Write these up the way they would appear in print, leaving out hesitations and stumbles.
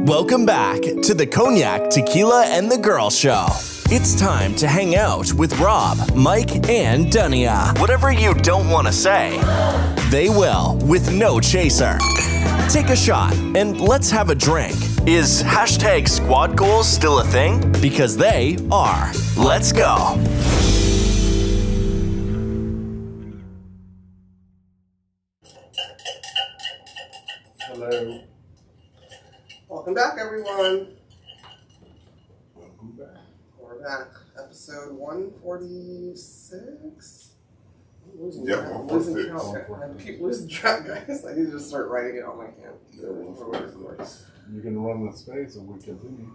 Welcome back to the Cognac, Tequila, and the Girl Show. It's time to hang out with Rob, Mike, and Dunya. Whatever you don't want to say, they will with no chaser. Take a shot and let's have a drink. Is hashtag squad goals still a thing? Because they are. Let's go. Hello. Welcome back, everyone. Welcome back. We're back. Episode 146. Yeah, 146. I keep losing track, guys. I need to just start writing it on my hand. Yeah, you can run the space or we continue.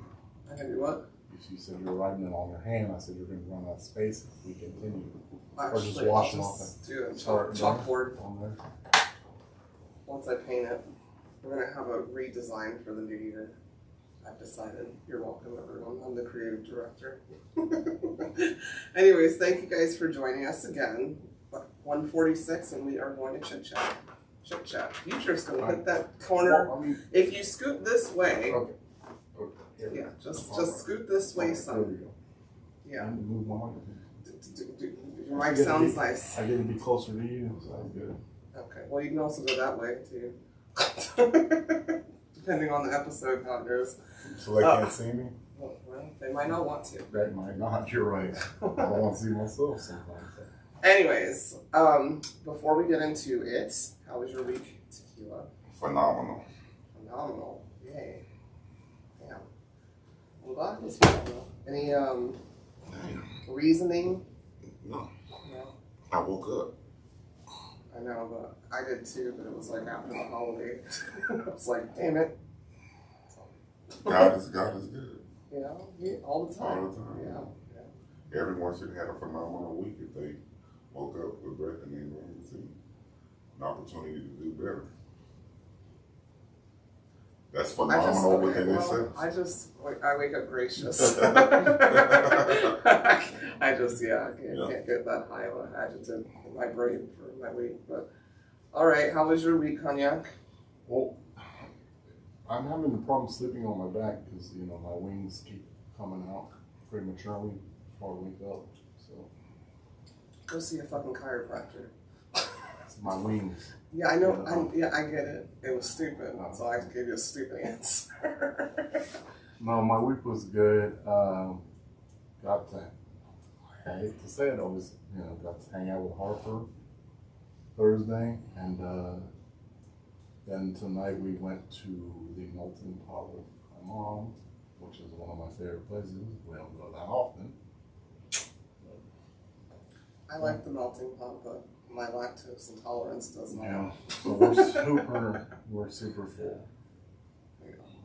I can do what? If you said you're writing it on your hand, I said you're going to run that space if we continue. Actually, or just wash I'll off just do a Start chalkboard on there. once I paint it. We're going to have a redesign for the new year. I've decided. You're welcome, everyone. I'm the creative director. Anyways, thank you guys for joining us again. 146, and we are going to Chit Chat. Chit Chat. You just going to hit that corner. Well, I mean, If you scoot this way, okay. yeah, just scoot this way, There son. we go. Yeah. I need to move my mic. Your mic sounds nice. I get to be closer to you, so that's good. Okay. Well, you can also go that way too. Depending on the episode how it goes. So they can't see me? Well, they might not want to. They might not, you're right. I don't want to see myself sometimes. Anyways, before we get into it, how was your week, Tequila? Phenomenal. Phenomenal. Yay. Yeah. I'm glad it was phenomenal. Any reasoning? No. No. I woke up. I know, but I did too, but it was like after the holiday. I was like, damn it. God is good. You know, all the time. All the time. Yeah. Everyone should have a phenomenal week if they woke up with breath in their lungs and an opportunity to do better. That's phenomenal within itself. I wake up gracious. I can't get that high of an adjective in my brain for my week. But all right, how was your week, Cognac? Well, I'm having a problem sleeping on my back because, you know, my wings keep coming out prematurely before I wake up. So Go see a fucking chiropractor. it's my wings. Yeah, I know. I get it. It was stupid, so I gave you a stupid answer. No, my week was good. I hate to say it, I was, got to hang out with Harper Thursday, and then tonight we went to the melting pot with my mom, which is one of my favorite places. We don't go that often. I like the melting pot, but my lactose intolerance does not. Yeah, so we're super full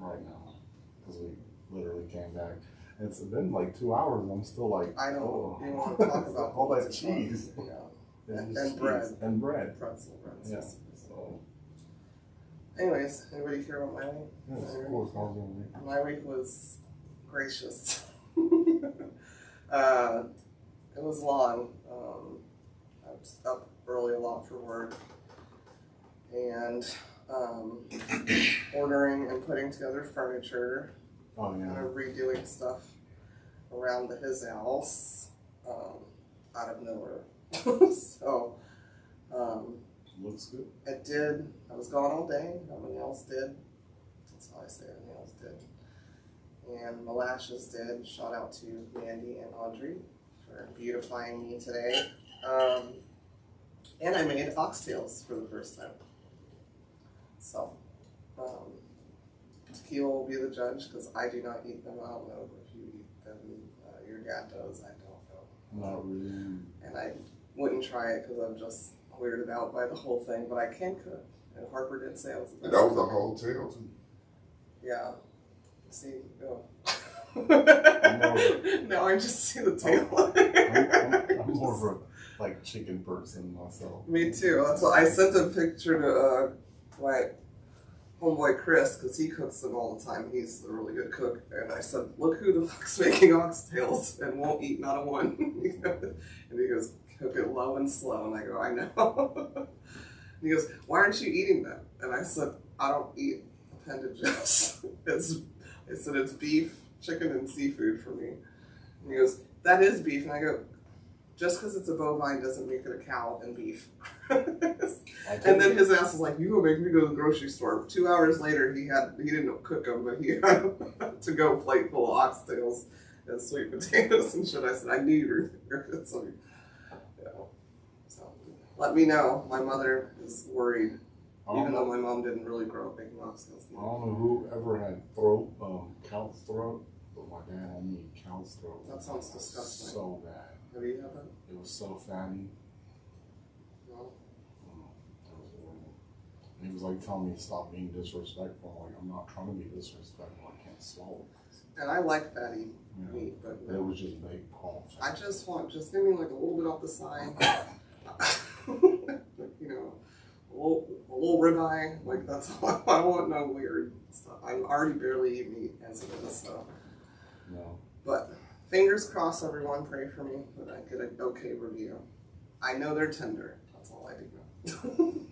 right now because we literally came back. It's been like 2 hours. I'm still like, I don't oh. even want to talk about all that cheese. Yeah. And cheese. bread. And bread. Pretzel bread. Yeah. So. Anyways, anybody care about my week? Yes, of course. My week was gracious. It was long. I was up early a lot for work. And ordering and putting together furniture. Oh, yeah. Kind of redoing stuff around his house out of nowhere. So, looks good. it did. I was gone all day. Nobody else did. That's how I say it. Nobody else did. And my lashes did. Shout out to Mandy and Audrey for beautifying me today. And I made oxtails for the first time. So, Tequila will be the judge because I do not eat them. I don't know if you eat them. Your dad does. I don't know. Not really. And I wouldn't try it because I'm just weirded out by the whole thing. But I can cook. And Harper did say I was the best. That was a hotel too. Yeah. See, oh. I'm now I just see the tail. I'm more of a like chicken person myself. Me too. That's why I sent a picture to my homeboy Chris because he cooks them all the time. He's a really good cook. And I said, look who the fuck's making oxtails and won't eat not a one. And he goes, cook it low and slow. And I go, I know. And he goes, why aren't you eating them? And I said, I don't eat appendages. I said, it's beef, chicken, and seafood for me. And he goes, that is beef. And I go, just because it's a bovine doesn't make it a cow and beef. And then his ass was like, you gonna make me go to the grocery store. 2 hours later, he didn't cook them, but he had to go plate full of oxtails and sweet potatoes and shit. I said, I knew you were there. So, yeah. So, let me know. My mother is worried, even though my mom didn't really grow up making oxtails. I don't know who ever had cow's throat, but my dad had me cow's throat. That sounds disgusting. So bad. Have you had that? It was so fatty. No. That was horrible. And he was like telling me to stop being disrespectful. I'm like, I'm not trying to be disrespectful. I can't swallow this. And I like fatty meat, but it was just baked palm fat. I just give me like a little bit off the side. You know, a little ribeye. Like that's all. I want no weird stuff. I already barely eat meat as it is, so. No. But fingers crossed, everyone. Pray for me that I get an okay review. I know they're tender. That's all I do.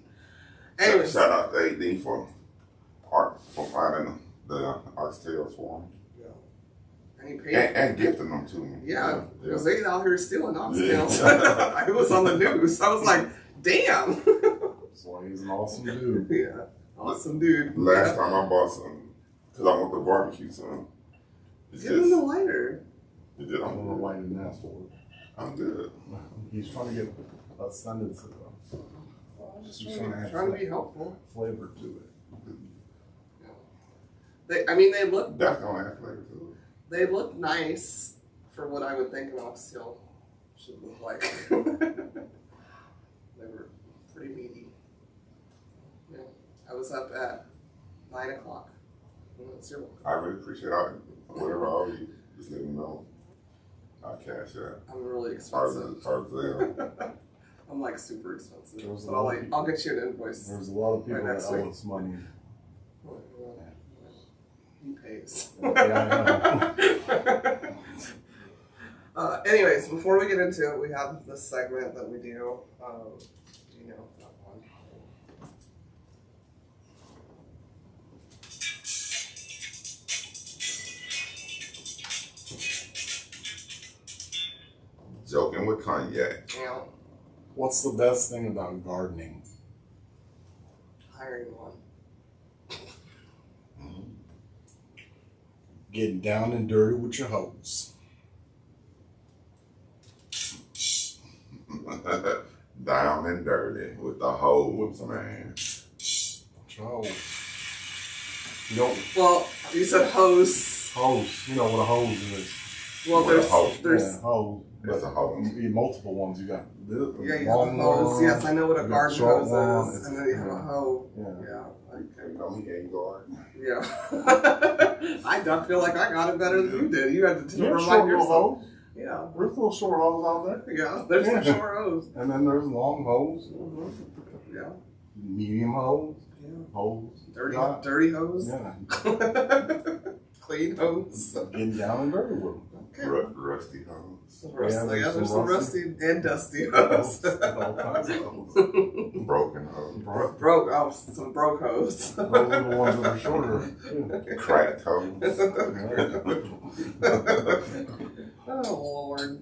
Anyway, shout out to AD for finding the oxtails for him. And he paid and gifting them to me. Yeah, because they out here stealing oxtails. It was on the news. I was like, damn. So he's an awesome dude. Yeah, awesome dude. Last time I bought some, because I want the barbecue some. Give him the lighter. You did. I don't know why he didn't ask for it. I'm good. He's trying to get ascendance to them. Just trying to be helpful. Flavor to it. They look. That's gonna add flavor to it. They look nice for what I would think an oxtail should look like. They were pretty meaty. Yeah, I was up at 9 o'clock. I really appreciate it. Whatever I owe you, just let me know. I'll cash that. I'm really expensive. I'm like super expensive. But I'll get you an invoice. There's a lot of people that owe us money. He pays. Yeah, anyways, before we get into it, we have this segment that we do. You know that one. Joking with Cognac. Yeah. What's the best thing about gardening? Hiring one. Getting down and dirty with your hose. Down and dirty with the hose, man. Hose. You know, Well, you said hose. hose. You know what a hose is. Well, What a hose. there's Yeah, hose. It's a hose. You need multiple ones. You got you have a hose. Yes, I know what a garden hose is. And then you have a hoe. Yeah. Yeah. Okay. You know he ain't garden. Yeah. I don't feel like I got it better than you did. You had to Yeah, remind short little yourself. hose. Yeah. There's little short hose out there. Yeah. There's some short hose. And then there's long hose, Yeah. medium hose, Yeah. hose. Dirty hose. Yeah. Clean hose. Getting down and dirty with them. Okay. Rusty hose. Rusty. Yeah, there's some rusty and dusty All hose. kinds of hose. Broken hose. Broke. Oh, some broke hose. Those are the ones that are shorter. too. Cracked hose. Oh, Lord.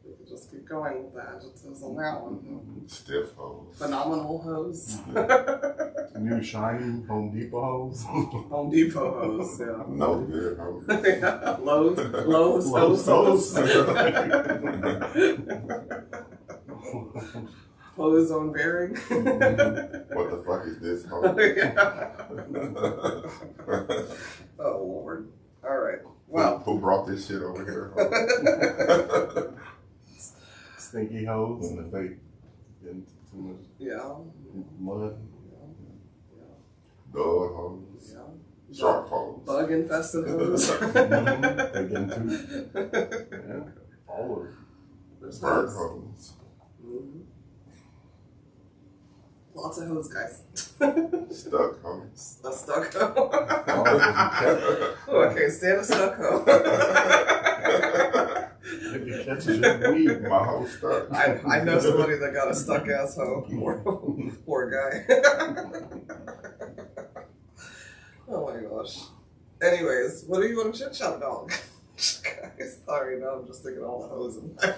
We could just keep going with that. Just as on that one. Stiff hose. Phenomenal hose. New shiny Home Depot hose. Home Depot hose, yeah. No good hose. Lowe's hose. Hose on bearing. What the fuck is this hose? Oh, Lord. All right. Well. Who brought this shit over here? Stinky hose, and if they get into too much mud. Dog hose. Yeah. Shark hose. Bug infested hose. They get into all of it. There's Bird hose. hose. Mm-hmm. Lots of hose, guys. Stuck hose. A stuck hoe. Oh, Okay, stand a stuck hoe. if you catch a weed, My hose stuck. I know somebody that got a stuck ass hoe. Poor guy. gosh. Anyways, what do you want to chit chat about? Guys, sorry, now I'm just thinking all the hoes in my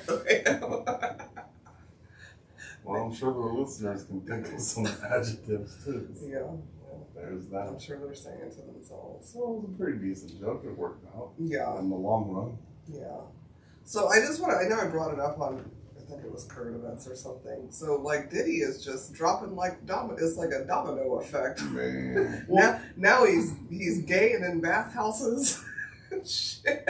Well, I'm sure the listeners can think of some adjectives too. Yeah. There's that. I'm sure they're saying to themselves. So it was a pretty decent joke. It worked out. Yeah. In the long run. Yeah. So I just want to, I know I brought it up on, I think it was current events or something. So like Diddy is just dropping like it's like a domino effect. Man. now he's gay and in bathhouses. Shit.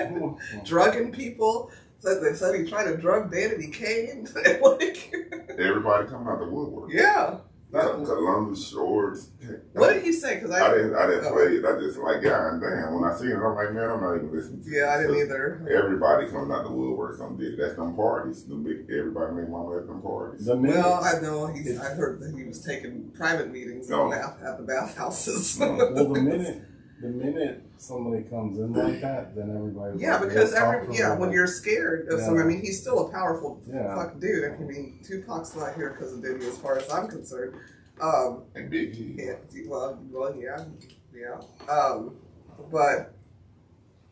Drugging people. They said he tried to drug Danity Kane. Like, Everybody coming out the woodwork. yeah. Columbus Shores. What did he say? Because I didn't play it. I just like, God damn. When I see it, I'm like, man, I'm not even listening to it. Yeah, I didn't either. Everybody coming out the woodwork. That's them parties. Everybody made mama at them parties. Well, I know. I heard that he was taking private meetings at the bathhouses. Well, the minute somebody comes in like that, then everybody. Yeah, because when you're scared of someone, I mean, he's still a powerful fucking dude. I mean, Tupac's not here because of Diddy, as far as I'm concerned. And Biggie. Yeah, well, yeah. But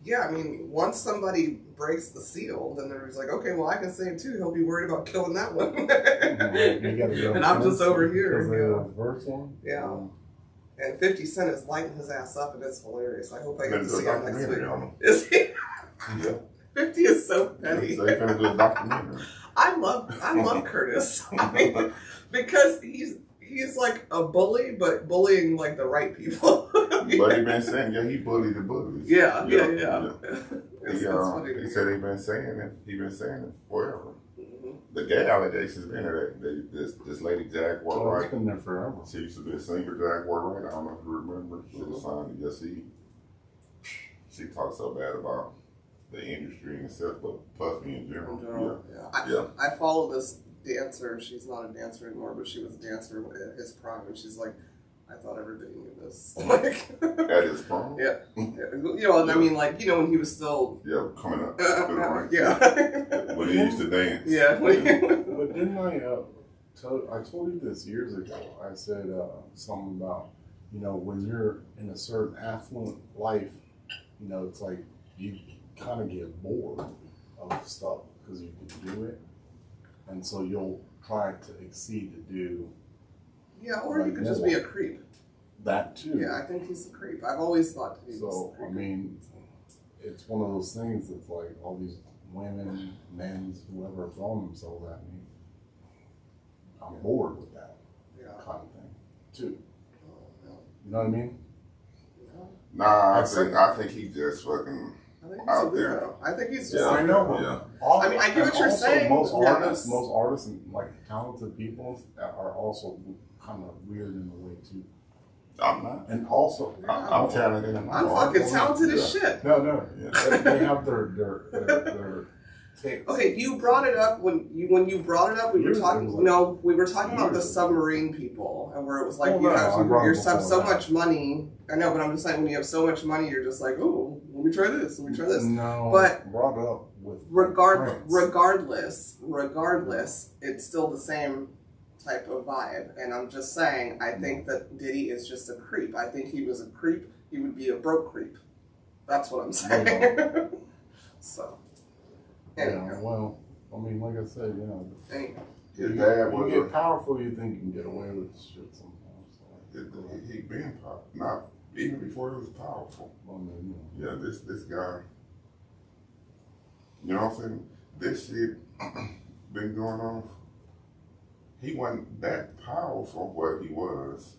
yeah, I mean, once somebody breaks the seal, then they're just like, okay, well, I can say it too. He'll be worried about killing that one, and I'm just over here. First one. Yeah. And 50 Cent is lighting his ass up, and it's hilarious. I hope I get to see him next week. Is he? Yeah. 50 is so petty. So finna do a documentary. I love Curtis. I mean, because he's like a bully, but bullying like the right people. But he been saying, he bullied the bullies. Yeah. It's funny. He said he been saying it forever. The gay allegations been there. This lady Jaguar Wright. It's been there forever. She used to be a singer, Jaguar Wright. I don't know if you remember. She was signed to Just Eat. She talks so bad about the industry and stuff, but Puffy in general. I follow this dancer. She's not a dancer anymore, but she was a dancer at his prime, and she's like, I thought everybody knew this. Like, at his prom? Yeah. I mean, like, when he was still... Yeah, coming up. Yeah. When he used to dance. Yeah. But didn't I told you this years ago. I said something about, when you're in a certain affluent life, it's like you kind of get bored of stuff because you can do it. And so you'll try to exceed to do... Yeah, or he could just be a creep. That too. Yeah, I think he's a creep. I've always thought he was a creep. I mean, it's one of those things that's like all these women, men, whoever throwing themselves at me. I'm bored with that kind of thing too. You know what I mean? Nah, I think he just fucking out there. I think he's just. I know. I mean, I get what you're saying. Most artists, and like talented people are also kind of weird in a way too. I'm not. And also, I'm talented. I'm fucking talented as shit. No. They have their takes. Okay, you brought it up when you brought it up. We were talking. No, we were talking about the submarine people, and where it was like you have so much money. I know, but I'm just saying when you have so much money, you're just like, oh, let me try this. Let me try this. No, but brought it up with regardless, it's still the same type of vibe. And I'm just saying, I think that Diddy is just a creep. I think he was a creep. He would be a broke creep. That's what I'm saying. So. Anyway. Yeah, well, I mean, like I said, his dad you get powerful, you think you can get away with shit sometimes. He been powerful, not even before he was powerful. I mean, yeah, this guy, you know what I'm saying? This shit been going on. He wasn't that powerful where he was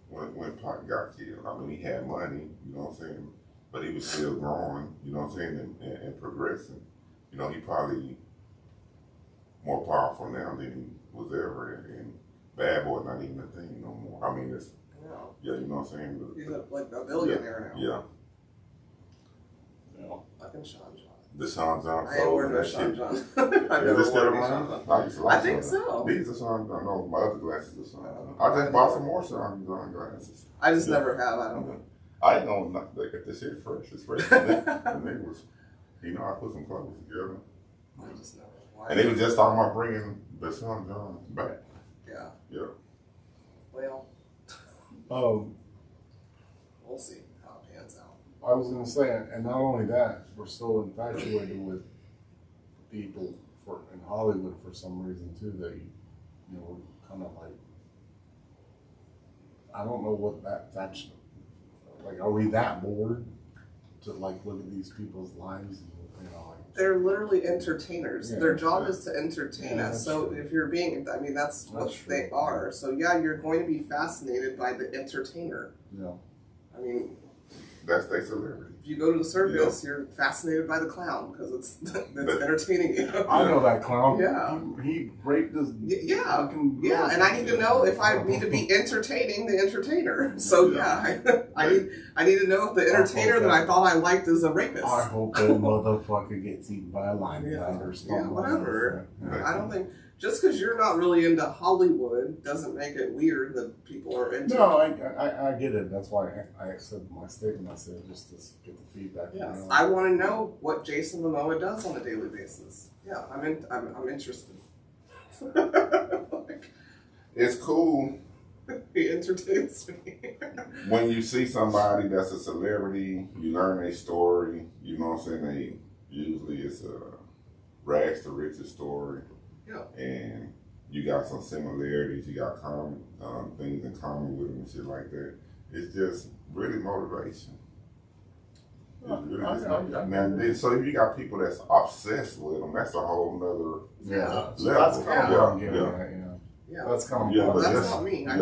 when Pac got killed. I mean, he had money, you know what I'm saying? But he was still growing, you know what I'm saying, and progressing. He probably more powerful now than he was ever. And Bad Boy not even a thing no more. I mean, it's, you know what I'm saying? He's like a billionaire now. Yeah. Fucking Sean John. The Sean John. I ain't worried about Sean John. Is it still around? I think so. These are Sean John. No, my other glasses are Sean John. I just bought some more Sean John glasses. I just never have. I don't know. I ain't gonna like if this shit fresh. It's fresh. And they was, I put some clothes together. I just never. And they was just talking about bringing the Sean John back. Yeah. Yeah. Well. We'll see. I was gonna say, and not only that, we're so infatuated with people in Hollywood for some reason too that we're kind of like, I don't know what that's like. Are we that bored to like look at these people's lives? Like, they're literally entertainers. Yeah, Their job is to entertain Yeah, us. So true. if you're being, I mean, that's what they are. So yeah, you're going to be fascinated by the entertainer. Yeah. I mean, That's their celebrity. if you go to the circus, you're fascinated by the clown because it's entertaining you. I know that clown. Yeah. He raped his. Yeah, and I need to know if I need to be entertaining the entertainer. So I need to know if the entertainer that I thought I liked is a rapist. I hope that motherfucker gets eaten by a lion or something. Yeah, whatever. Yeah. I don't think just because you're not really into Hollywood doesn't make it weird that people are into. No, I get it. That's why I said my statement. I said just to get the feedback. Yes, I want to know what Jason Momoa does on a daily basis. Yeah, I'm interested. It's cool. He entertains me. When you see somebody that's a celebrity, you learn their story. You know what I'm saying? Usually it's a rags to riches story. Yeah. And you got some similarities. You got common things in common with them and shit like that. It's just really motivation. It's really now, so if you got people that's obsessed with them, that's a whole nother level. So that's kind of what I'm getting at. Yeah. That's kind of well, that's not me. I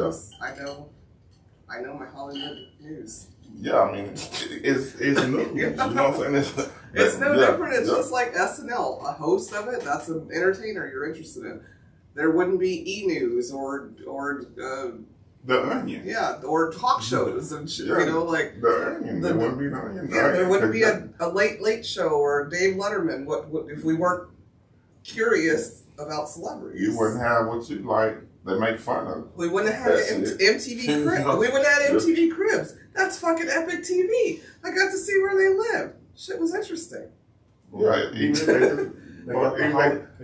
know my Hollywood news. Yeah, I mean, it's news. You know what I'm saying? It's no different. It's just like SNL. A host of it, that's an entertainer you're interested in. There wouldn't be E-News or The Onion. Yeah, or talk shows and shit. Yeah. You know, like The Onion. There wouldn't be The Onion. Yeah, there wouldn't be a late show or Dave Letterman. What if we weren't curious about celebrities? You wouldn't have what you like. They make fun of. We wouldn't have MTV Cribs. We wouldn't have MTV Cribs. That's fucking epic TV. I got to see where they lived. Shit was interesting. Yeah, they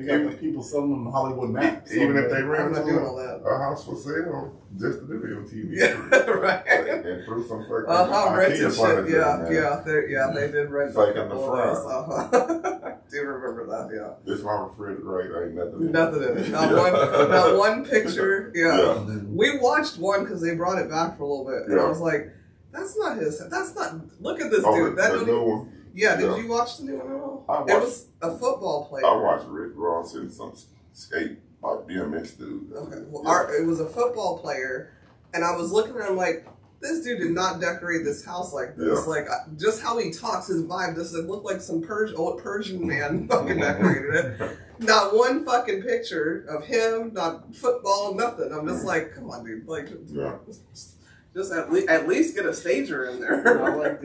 got the people selling them Hollywood maps. Even if they rent a house for sale just to do MTV. Yeah, right. And threw some fucking rented shit. Yeah, they did rent like in the front. I do remember that. Yeah. This my refrigerator ain't nothing. Nothing in it. Not one picture. Yeah. We watched one because they brought it back for a little bit, and I was like, "That's not his. That's not. Look at this dude. That the new one. Yeah. Did you watch the new one at all? It was a football player. I watched Rick Ross and some skate BMX dude. Okay. Well, it was a football player, and I was looking at him like, this dude did not decorate this house like this. Yeah. Like, just how he talks, his vibe doesn't look like some old Persian man fucking decorated it. Not one fucking picture of him, not football, nothing. I'm just like, come on, dude. Like, just at least get a stager in there. I like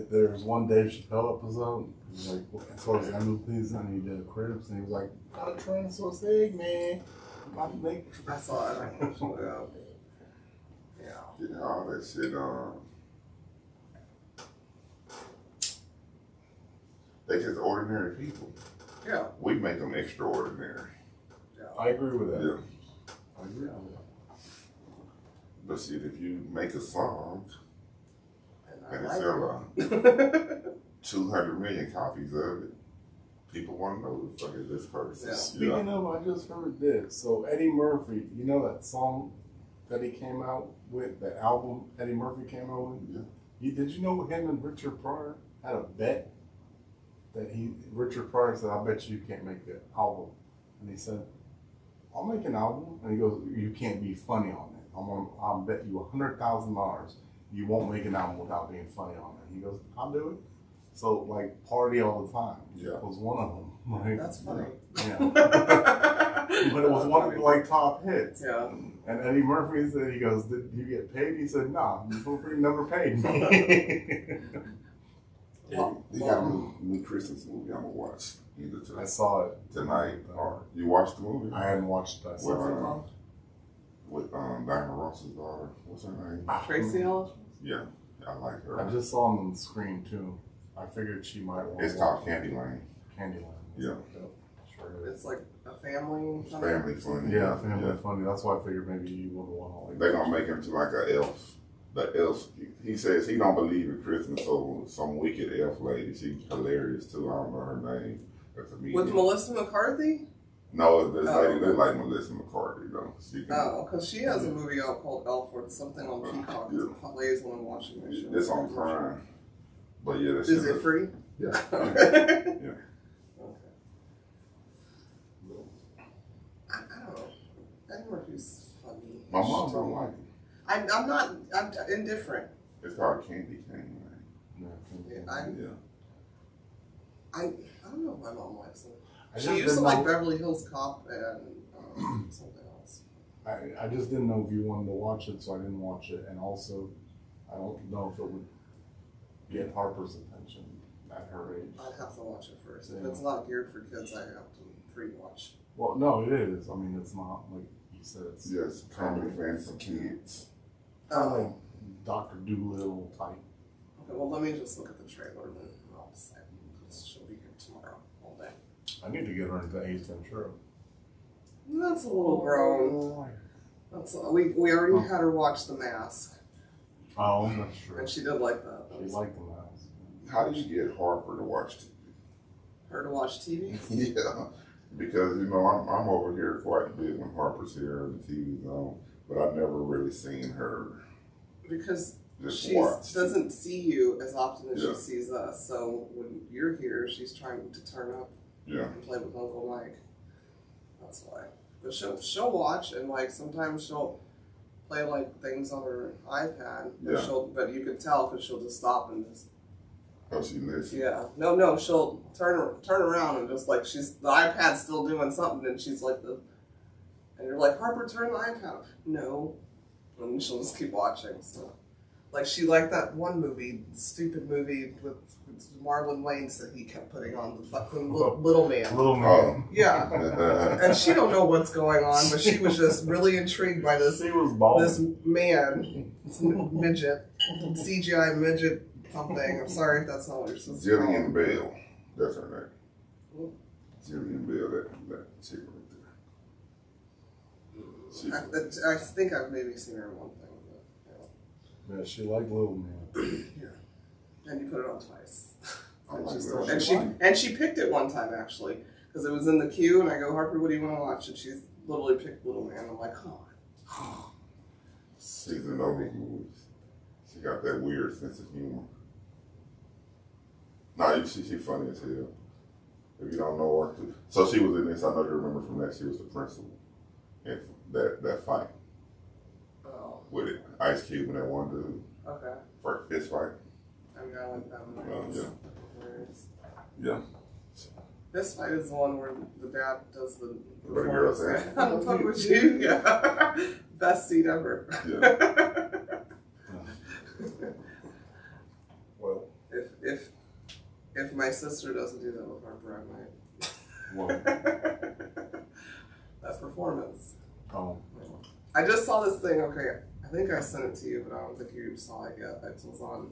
there was one Dave Chappelle episode. He was like, as far as I knew, please, and he did a cribs, and he was like, "Got a train so sick, man." I saw it. Yeah, all that shit. They just ordinary people. Yeah. We make them extraordinary. Yeah. I agree with that. Yeah. I agree with that. But shit, if you make a song and I sell 200 million copies of it, people want to know who the fuck is this person. Yeah. Speaking of, I just heard this. So Eddie Murphy, you know that song that he came out with, the album Eddie Murphy came out with? Yeah. Did you know him and Richard Pryor had a bet that Richard Pryor said, "I bet you can't make the album," and he said, "I'll make an album," and he goes, "You can't be funny on it. I'll bet you $100,000 you won't make an album without being funny on it." He goes, "I'll do it." So like Party All the Time was one of them, right? That's funny. Yeah. But it was one of the like top hits. Yeah. And Eddie Murphy said, he goes, "Did you get paid?" He said, "Nah, Murphy never paid me." They got a new Christmas movie I'm gonna watch either I saw it tonight. Or you watched the movie? I hadn't watched that. What's it called? With Diana Ross's daughter. What's her name? Tracy Ellis? Yeah, I like her. I just saw him on the screen too. I figured she might want. It's called Candyland. Candyland. Yeah. Sure. It's like a family. Family funny. Yeah, family funny. That's why I figured maybe you would want to. They're gonna make him to like an elf. the elf. He says he don't believe in Christmas, so some wicked elf lady. She's hilarious too. I don't know her name. That's a With Melissa McCarthy? No, this lady look like Melissa McCarthy though. Because she has a movie out called Elf or something on Peacock. It's plays when I'm watching my show. It's on Prime. But yeah, is it free? Yeah. Yeah. Yeah. Okay. I don't know. Eddie Murphy's funny. My mom don't like it. I'm not. I'm indifferent. It's called Candy Cane, right? Yeah. I don't know if my mom likes it. I She used to like Beverly Hills Cop and something else. I just didn't know if you wanted to watch it, so I didn't watch it. And also, I don't know if it would get Harper's attention at her age. I'd have to watch it first. Yeah. If it's not geared for kids, I have to pre-watch. Well, no, it is. I mean, it's not like you said. It's Yes, comedy fans for kids. like Dr. Doolittle type. Okay, well, let me just look at the trailer and then I'll decide. She'll be here tomorrow all day. I need to get her into Ace Ventura. That's a little grown. We already had her watch The Mask, Oh, that's true. and she did like that. She liked the mouse. How do you get Harper to watch TV? Her to watch TV? Yeah, because I'm over here quite a bit when Harper's here and the TV's on, but I've never really seen her. Because Just she watch. doesn't see you as often as Yeah. she sees us. So when you're here, she's trying to turn up Yeah. and play with Uncle Mike. That's why. But she'll watch, and like sometimes she'll play like things on her iPad. Yeah. But you can tell because she'll just stop and just Oh, she listens. yeah. No, she'll turn around and just like the iPad's still doing something, and she's like and you're like, Harper, turn the iPad off. No, and she'll just keep watching. So. Like she liked that one movie, stupid movie with Marlon Wayans that he kept putting on, the fucking Little Man. Little man. Yeah, and she don't know what's going on, but she was just really intrigued by this. She was bald. This man, midget, CGI midget something. I'm sorry if that's not what you're supposed to call Jillian him. Bell. That's her name. Jillian Bell, that chick right there. I think I've maybe seen her in one thing. Yeah, she liked Little Man. Yeah, and you put it on twice. I like And that. and she picked it one time actually because it was in the queue, and I go, Harper, what do you want to watch? And she's literally picked Little Man. I'm like, oh. She's in those movies. She got that weird sense of humor. Nah, she's funny as hell. If you don't know her, so she was in this. I know you remember from that. She was the principal in that fight Oh, with it. Ice Cube and that one dude. okay. For a fist fight. I mean, I like that one. Yeah. This fight is the one where the dad does the Where the girl says, I don't fuck with you. Yeah. Best scene ever. Yeah. Well, if my sister doesn't do that with Harper, I might. well. That performance. Oh. I just saw this thing. Okay, I think I sent it to you, but I don't think you saw it yet. It was on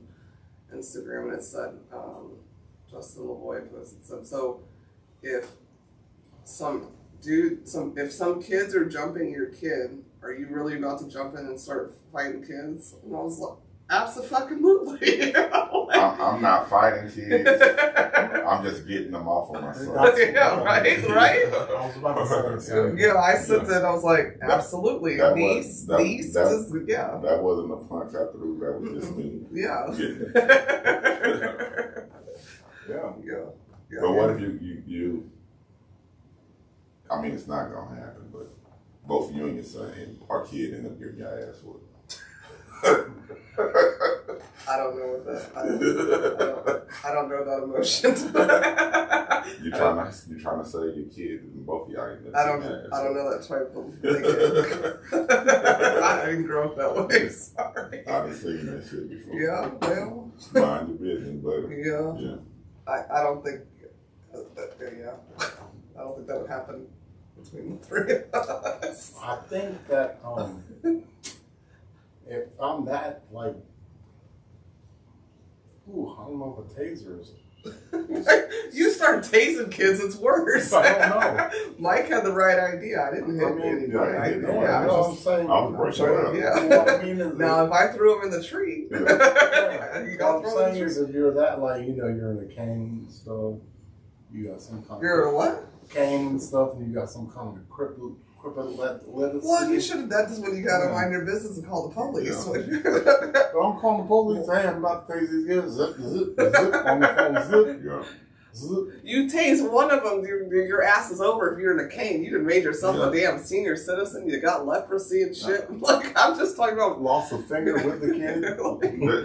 Instagram, and it said, Justin LaVoy posted. It said, so if some kids are jumping your kid, are you really about to jump in and start fighting kids? And I was like, absolutely. I'm not fighting kids. I'm just getting them off of myself. Yeah, right. I was about to say the same. Yeah, I sent it. I was like, absolutely. That Niece, yeah. That wasn't a punch I threw. That was just me. Yeah. Yeah. But what if you? I mean, it's not gonna happen. But both you and your son and our kid end up getting your ass whooped. I don't know what that. I don't know that emotion. you trying to say your kid and both of y'all end up I don't know that type of thing. I didn't grow up that way. Sorry. I've seen that shit before. Yeah, well. Mind your business, buddy. Yeah. I don't think. Yeah. I don't think that would happen between the three of us. I think that if I'm that like, I don't know if a taser is You start tasing kids, it's worse. I don't know. Mike had the right idea. I didn't hit anybody. Yeah, I'm saying. I was breaking up. Yeah. What I mean is Now, if I threw him in the tree, you what got I'm thrown in saying the is tree. if you're that, like, you know, you're in a cane and stuff, you got some kind You're of a what? cane and stuff, and you got some kind of crippled lettuce. Well, you should have done this when you got to mind your business and call the police. Don't call the police. Hey, I'm about to tase these kids. Zip, zip, zip on the phone. Zip. Yeah. Zip. You tase one of them, your ass is over if you're in a cane. You done made yourself a damn senior citizen. You got leprosy and shit. Like, I'm just talking about Lost a finger with the kid.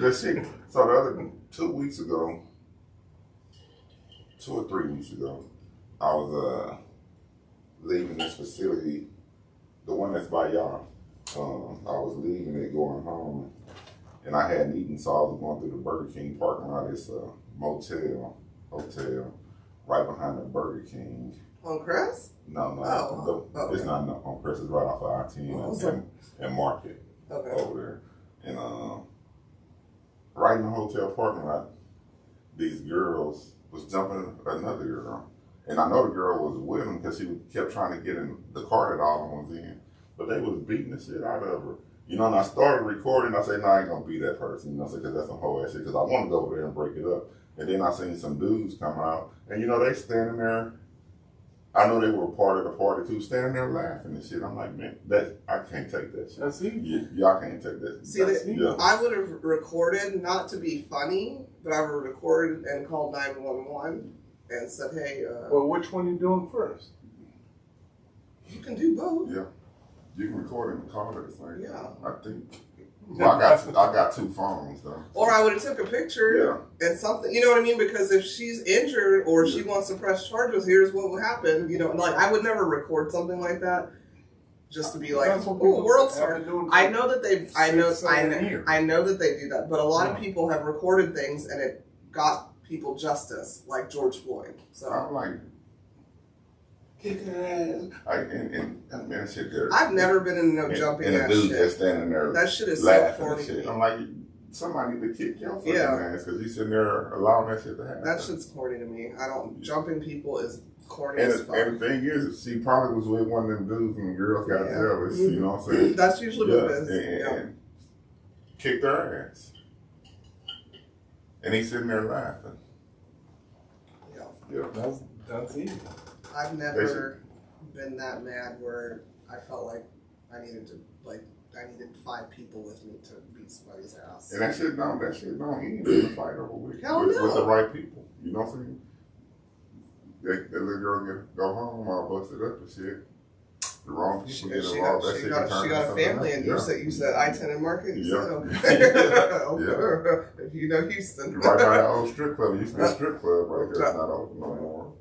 The shit. So the other 2 weeks ago, 2 or 3 weeks ago, I was leaving this facility, the one that's by y'all. I was leaving it, going home, and I hadn't eaten, so I was going through the Burger King parking lot. It's a hotel, right behind the Burger King. On Crest? No, okay. It's not on Crest. It's right off of I-10 and Market over there. And right in the hotel parking lot, these girls was jumping another girl. And I know the girl was with him because she kept trying to get in the car that all of them was in. But they was beating the shit out of her. You know, and I started recording. I said, no, I ain't going to be that person. You know, because that's some whole ass shit. Because I want to go over there and break it up. And then I seen some dudes come out. And, you know, they standing there. I know they were part of the party, too, standing there laughing and shit. I'm like, man, I can't take that shit. That's easy. Y'all can't take that. See, I would have recorded, not to be funny, but I would have recorded and called 911 and said, hey, well, which one you doing first? You can do both. Yeah. You can record and call it. It's like, Yeah. I think. Well, I got 2 phones, though. Or I would have took a picture and something, you know what I mean? Because if she's injured or she wants to press charges, here's what will happen. You know, like I would never record something like that just to be like, oh, world star. I know that I know that they do that, but a lot of people have recorded things and it got people justice, like George Floyd. So I'm like, kick her ass. And man, shit there. I've never been in no jumping and that the dude shit. just standing there That shit is so laughing corny. and shit. I'm like, somebody need to kick your fucking ass because you sitting there allowing that shit to happen. That shit's corny to me. Jumping people is corny and as fuck. And the thing is, she probably was with one of them dudes and the girls got jealous. Mm-hmm. You know what I'm saying? That's usually what it is. And kicked her ass. And he's sitting there laughing. Yeah. That's easy. I've never been that mad where I felt like I needed 5 people with me to beat somebody's ass. And that shit don't end in a fight over with the right people. You know what I'm saying? That little girl go home all busted up and shit. The wrong people get involved. She got a family, and you said I-10 and Market. If you know Houston, right by that old strip club. It used to be a strip club right there. It's not open no more.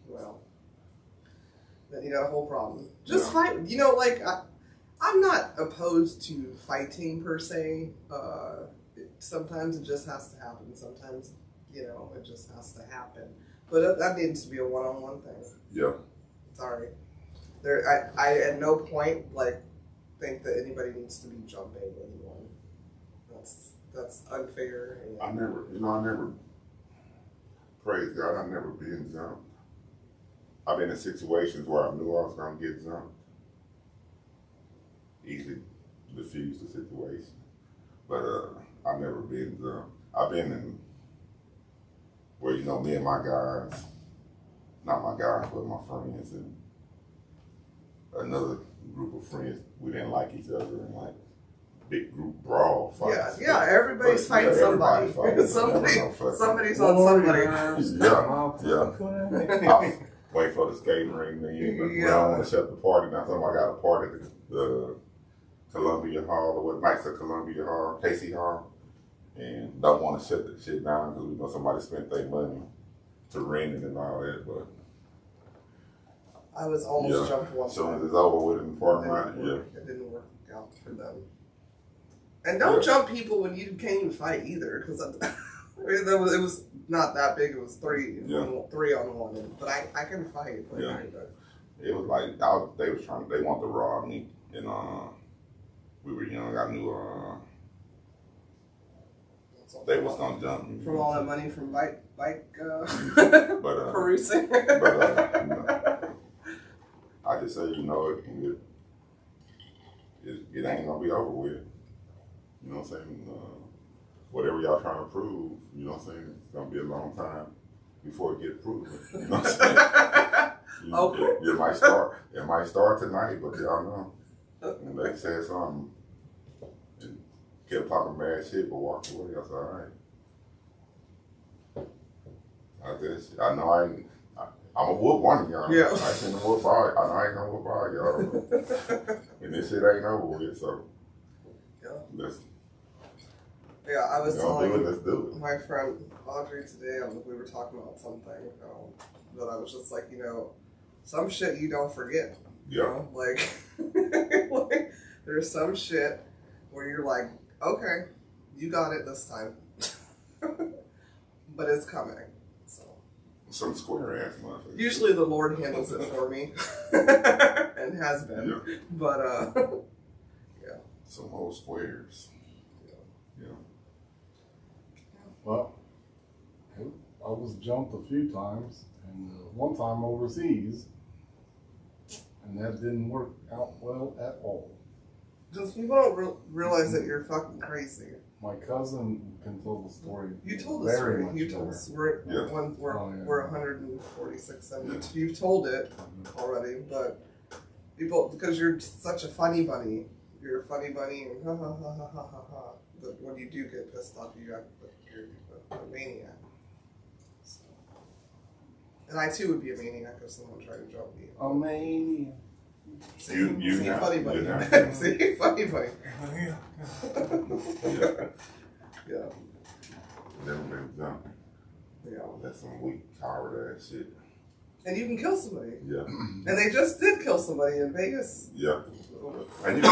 Well, then you got a whole problem. Just fight. You know, like I'm not opposed to fighting per se. Sometimes it just has to happen. Sometimes, you know, it just has to happen. But that needs to be a one-on-one thing. Yeah. Sorry. I at no point think that anybody needs to be jumping anyone. That's unfair. I never. Praise God, I've never been jumped. I've been in situations where I knew I was gonna get jumped. Easily diffuse the situation, but I've never been jumped. I've been in where me and my guys, not my guys, but my friends and another group of friends, we didn't like each other and like big group brawl fights. Yeah, everybody's fighting somebody. Somebody's on somebody. Yeah. Wait for the skating ring to end, but we don't want to shut the party down. Somebody got a party at the Columbia Hall, or what nights at Columbia Hall, Casey Hall, and don't want to shut the shit down because we know somebody spent their money to rent it and all that, but I was almost jumped once. As soon as it's over with in the parking lot, it didn't work out for them. And don't jump people when you can't even fight either, because it was not that big. It was 3 on 1, but I can fight. It was like they want to rob me, and we were young. I knew they was gonna jump me. From all that money from bike but perusing. I just say, it ain't gonna be over with. You know what I'm saying? Whatever y'all trying to prove, you know what I'm saying? It's gonna be a long time before it gets proven. You know what I'm saying? It might start tonight, but y'all know. And they said something and kept talking bad shit, but walked away. I said, all right. I know I'm a whoop one of y'all. Yeah. I ain't gonna whoop all. I know I ain't gonna whoop all y'all. And this shit ain't over with, so yeah, I was telling let's do it. My friend Audrey today, we were talking about something that I was just like, some shit you don't forget. Yeah. You know? Like, like, there's some shit where you're like, okay, you got it this time. But it's coming. So some square ass motherfucker. Usually the Lord handles it for me. And has been. Yeah. But yeah. Some old squares. Yeah. Well, I was jumped a few times, and one time overseas, and that didn't work out well at all. Just people don't realize that you're fucking crazy. My cousin can tell the story. You told the story. You told us. We're 146, and you've told it already. But people, because you're such a funny bunny, you're a funny bunny, and ha ha ha ha ha ha ha. But when you do get pissed off, you act like you're a maniac. So. And I too would be a maniac if someone tried to jump me. A maniac. See, funny bunny. See, funny bunny. Yeah. Never been jumping. Yeah. That's some weak, coward ass shit. And you can kill somebody. Yeah. And they just did kill somebody in Vegas. Yeah. And you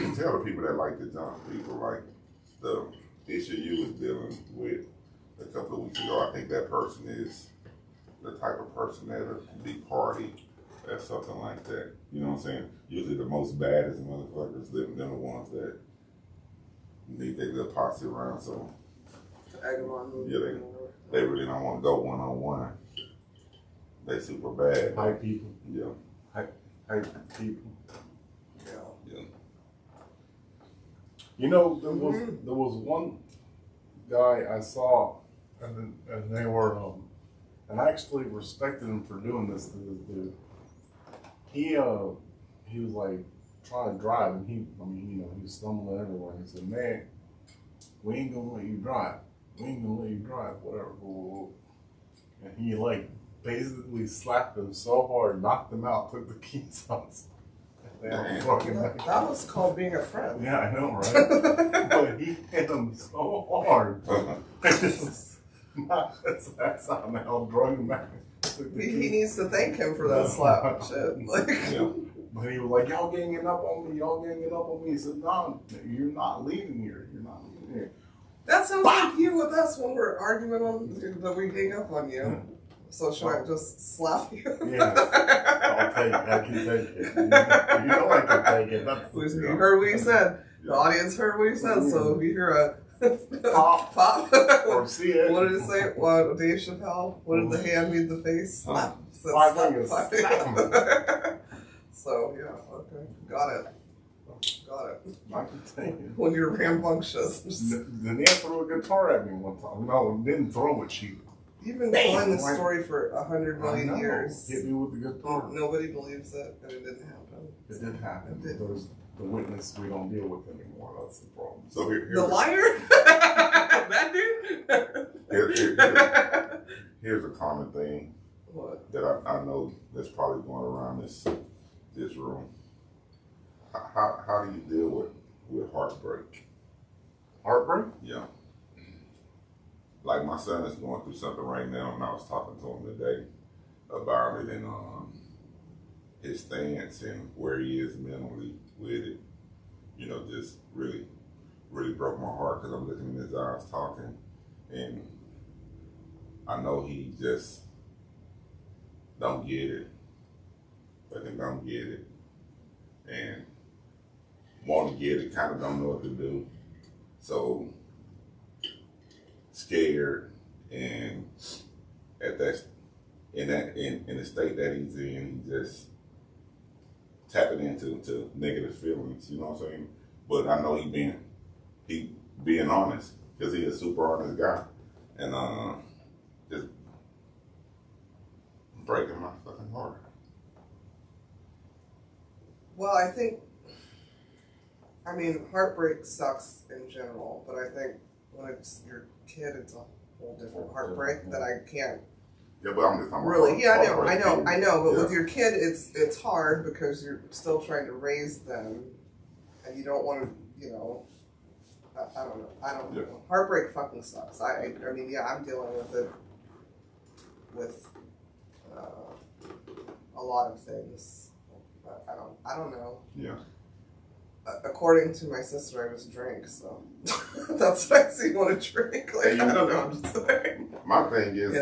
can tell the people that like to jump. People like the issue you was dealing with a couple of weeks ago. I think that person is the type of person that'll be party or something like that. You know what I'm saying? Usually the most baddest motherfuckers, they're the ones that need their little posse around. So yeah, they really don't want to go one-on-one. They super bad. Hype people. Yeah. Hype people. Yeah. There was one guy I saw, and they were, and I actually respected him for doing this to this dude. He was like trying to drive, and he was stumbling everywhere. He said, "Man, we ain't gonna let you drive. We ain't gonna let you drive. Whatever." And he like basically slapped him so hard, knocked him out, took the keys out. That was called being a friend. Yeah, I know, right? But he hit him so hard. Just knocked his ass out and I'll drug him back. He needs to thank him for that slap. Shit. Like, But he was like, y'all ganging up on me. He said, no, you're not leaving here. You're not leaving here. That sounds like you with us when we're arguing on that we gang up on you. So should I just slap you? Yes. I'll take it. I can take it. You know I can take it. You heard what he said. The audience heard what he said. So if you hear a pop, or see it. What did it say? What, Dave Chappelle? What did the hand mean the face? Slap. Five fingers. So yeah, okay, got it. I can take it. When you're rambunctious. Then he threw a guitar at me one time. No, didn't throw it. You've been telling this story for 100 million years. Hit me with the guitar. Nobody believes it, and it didn't happen. It did happen. There's the witness we don't deal with anymore. That's the problem. So the liar? That dude? Here's a common thing that I know that's probably going around this room. How do you deal with heartbreak? Heartbreak? Yeah. Like my son is going through something right now, and I was talking to him today about it and his stance and where he is mentally with it. You know, just really, really broke my heart because I'm looking in his eyes talking, and I know he just don't get it. But he don't get it, and want to get it, kind of don't know what to do. So scared, and at that in the state that he's in, he just tapping into negative feelings. You know what I'm saying? But I know he being honest, because he's a super honest guy, and just breaking my fucking heart. Well, I mean, heartbreak sucks in general, but I think when it's your kid, it's a whole different heartbreak that I can't. Yeah, but I'm just talking really. Yeah, I know. But yeah. with your kid, it's hard because you're still trying to raise them, and you don't want to, you know. I don't know. Yeah. Heartbreak fucking sucks. I mean, yeah, I'm dealing with it with a lot of things. But I don't know. Yeah. According to my sister, I just drink, so that's what I see want to drink. Like, I don't know. I'm just saying. My thing is,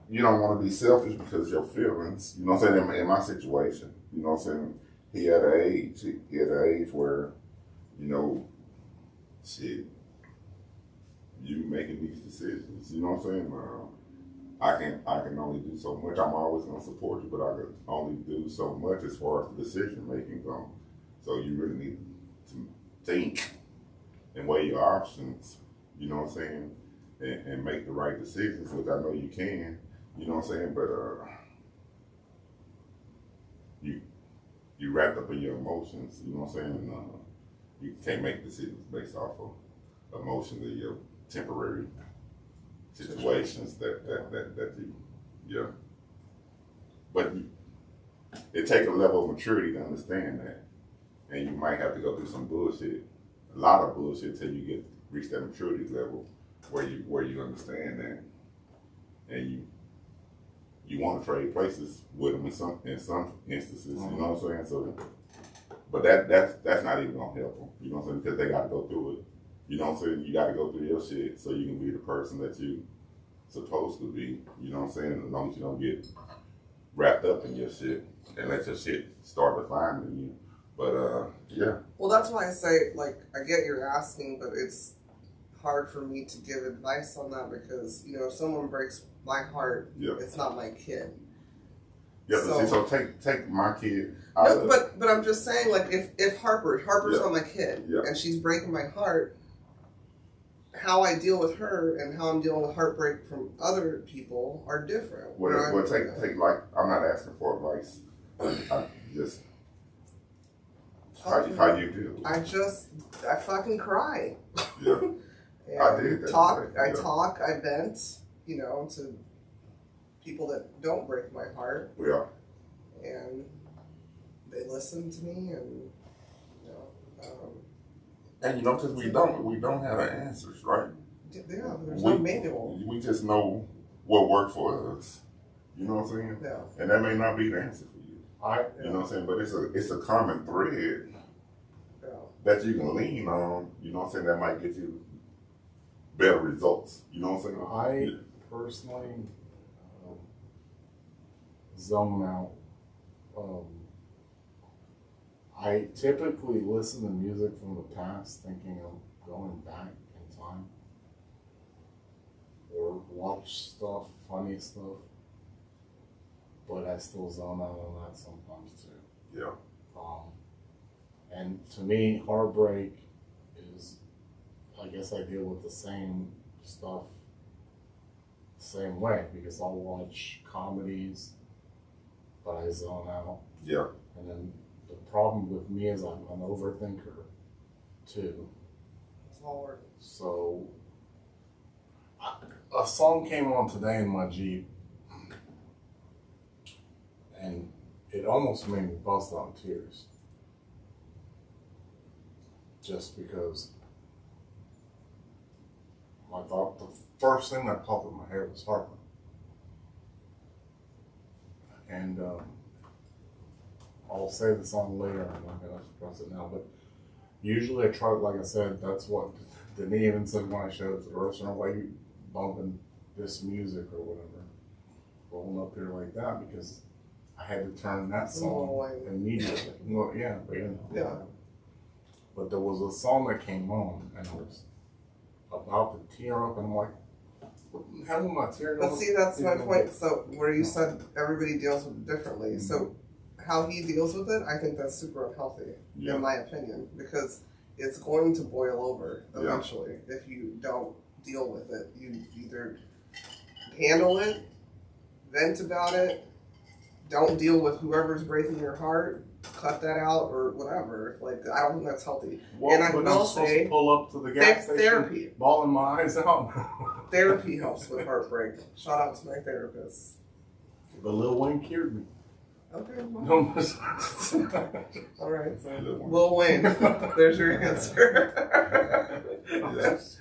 you don't want to be selfish because of your feelings. You know what I'm saying? In my situation, you know what I'm saying? He had an age where, you know, shit, you making these decisions. You know what I'm saying? I can only do so much. I'm always gonna support you, but I can only do so much as far as the decision making goes. So you really need to think and weigh your options. You know what I'm saying? And make the right decisions, which I know you can. You know what I'm saying? But you wrapped up in your emotions. You know what I'm saying? You can't make decisions based off of emotions or your temporary situations that you, yeah. But it takes a level of maturity to understand that, and you might have to go through some bullshit, a lot of bullshit, till you reach that maturity level where you understand that, and you want to trade places with them in some instances. You know what I'm saying? So, but that's not even gonna help them. You know what I'm saying? Because they got to go through it. You know what I'm saying? You got to go through your shit so you can be the person that you supposed to be. You know what I'm saying? As long as you don't get wrapped up in your shit and let your shit start defining you. But yeah. Well, that's why I say, like, I get you're asking, but it's hard for me to give advice on that because, you know, if someone breaks my heart, it's not my kid. Yeah, so take my kid out of it. But I'm just saying, like, if Harper's not my kid, and she's breaking my heart, how I deal with her and how I'm dealing with heartbreak from other people are different. Well, take like, I'm not asking for advice. I just, how you do? I fucking cry. Yeah. I did that. I vent, you know, to people that don't break my heart. Yeah. And they listen to me, and you know. And you know, because we don't have the answers, right? Yeah, there's no manual. We just know what worked for us. You know what I'm saying? Yeah. And that may not be the answer for you. You know what I'm saying? But it's a common thread that you can lean on. You know what I'm saying? That might get you better results. You know what I'm saying? I personally zone out. I typically listen to music from the past thinking of going back in time, or watch stuff, funny stuff, but I still zone out on that sometimes too. Yeah. And to me, heartbreak is, I guess I deal with the same stuff the same way, because I'll watch comedies, but I zone out. Yeah. And then the problem with me is I'm an overthinker too. It's all work. So a song came on today in my Jeep, and it almost made me bust out in tears. Just because I thought the first thing that popped in my head was Harper. And I'll say the song later, I'm not going to express it now, but usually I try, like I said, that's what Denise even said when I showed it to the restaurant, why you bumping this music or whatever, rolling up here like that, because I had to turn that song immediately. Well, yeah, but you know. Yeah. But there was a song that came on, and I was about to tear up, and I'm like, him with my tear. But see, that's my point. So where you said everybody deals with it differently. So how he deals with it, I think that's super unhealthy, in my opinion, because it's going to boil over eventually if you don't deal with it. You either handle it, vent about it, don't deal with whoever's breaking your heart, cut that out, or whatever. Like, I don't think that's healthy. Well, and I but will I'm supposed say, to pull up to the gas station, therapy. bawling my eyes out. Therapy helps with heartbreak. Shout out to my therapist. But Lil Wayne cured me. Okay. Well. No, All right. So Lil Wayne. There's your answer. yes.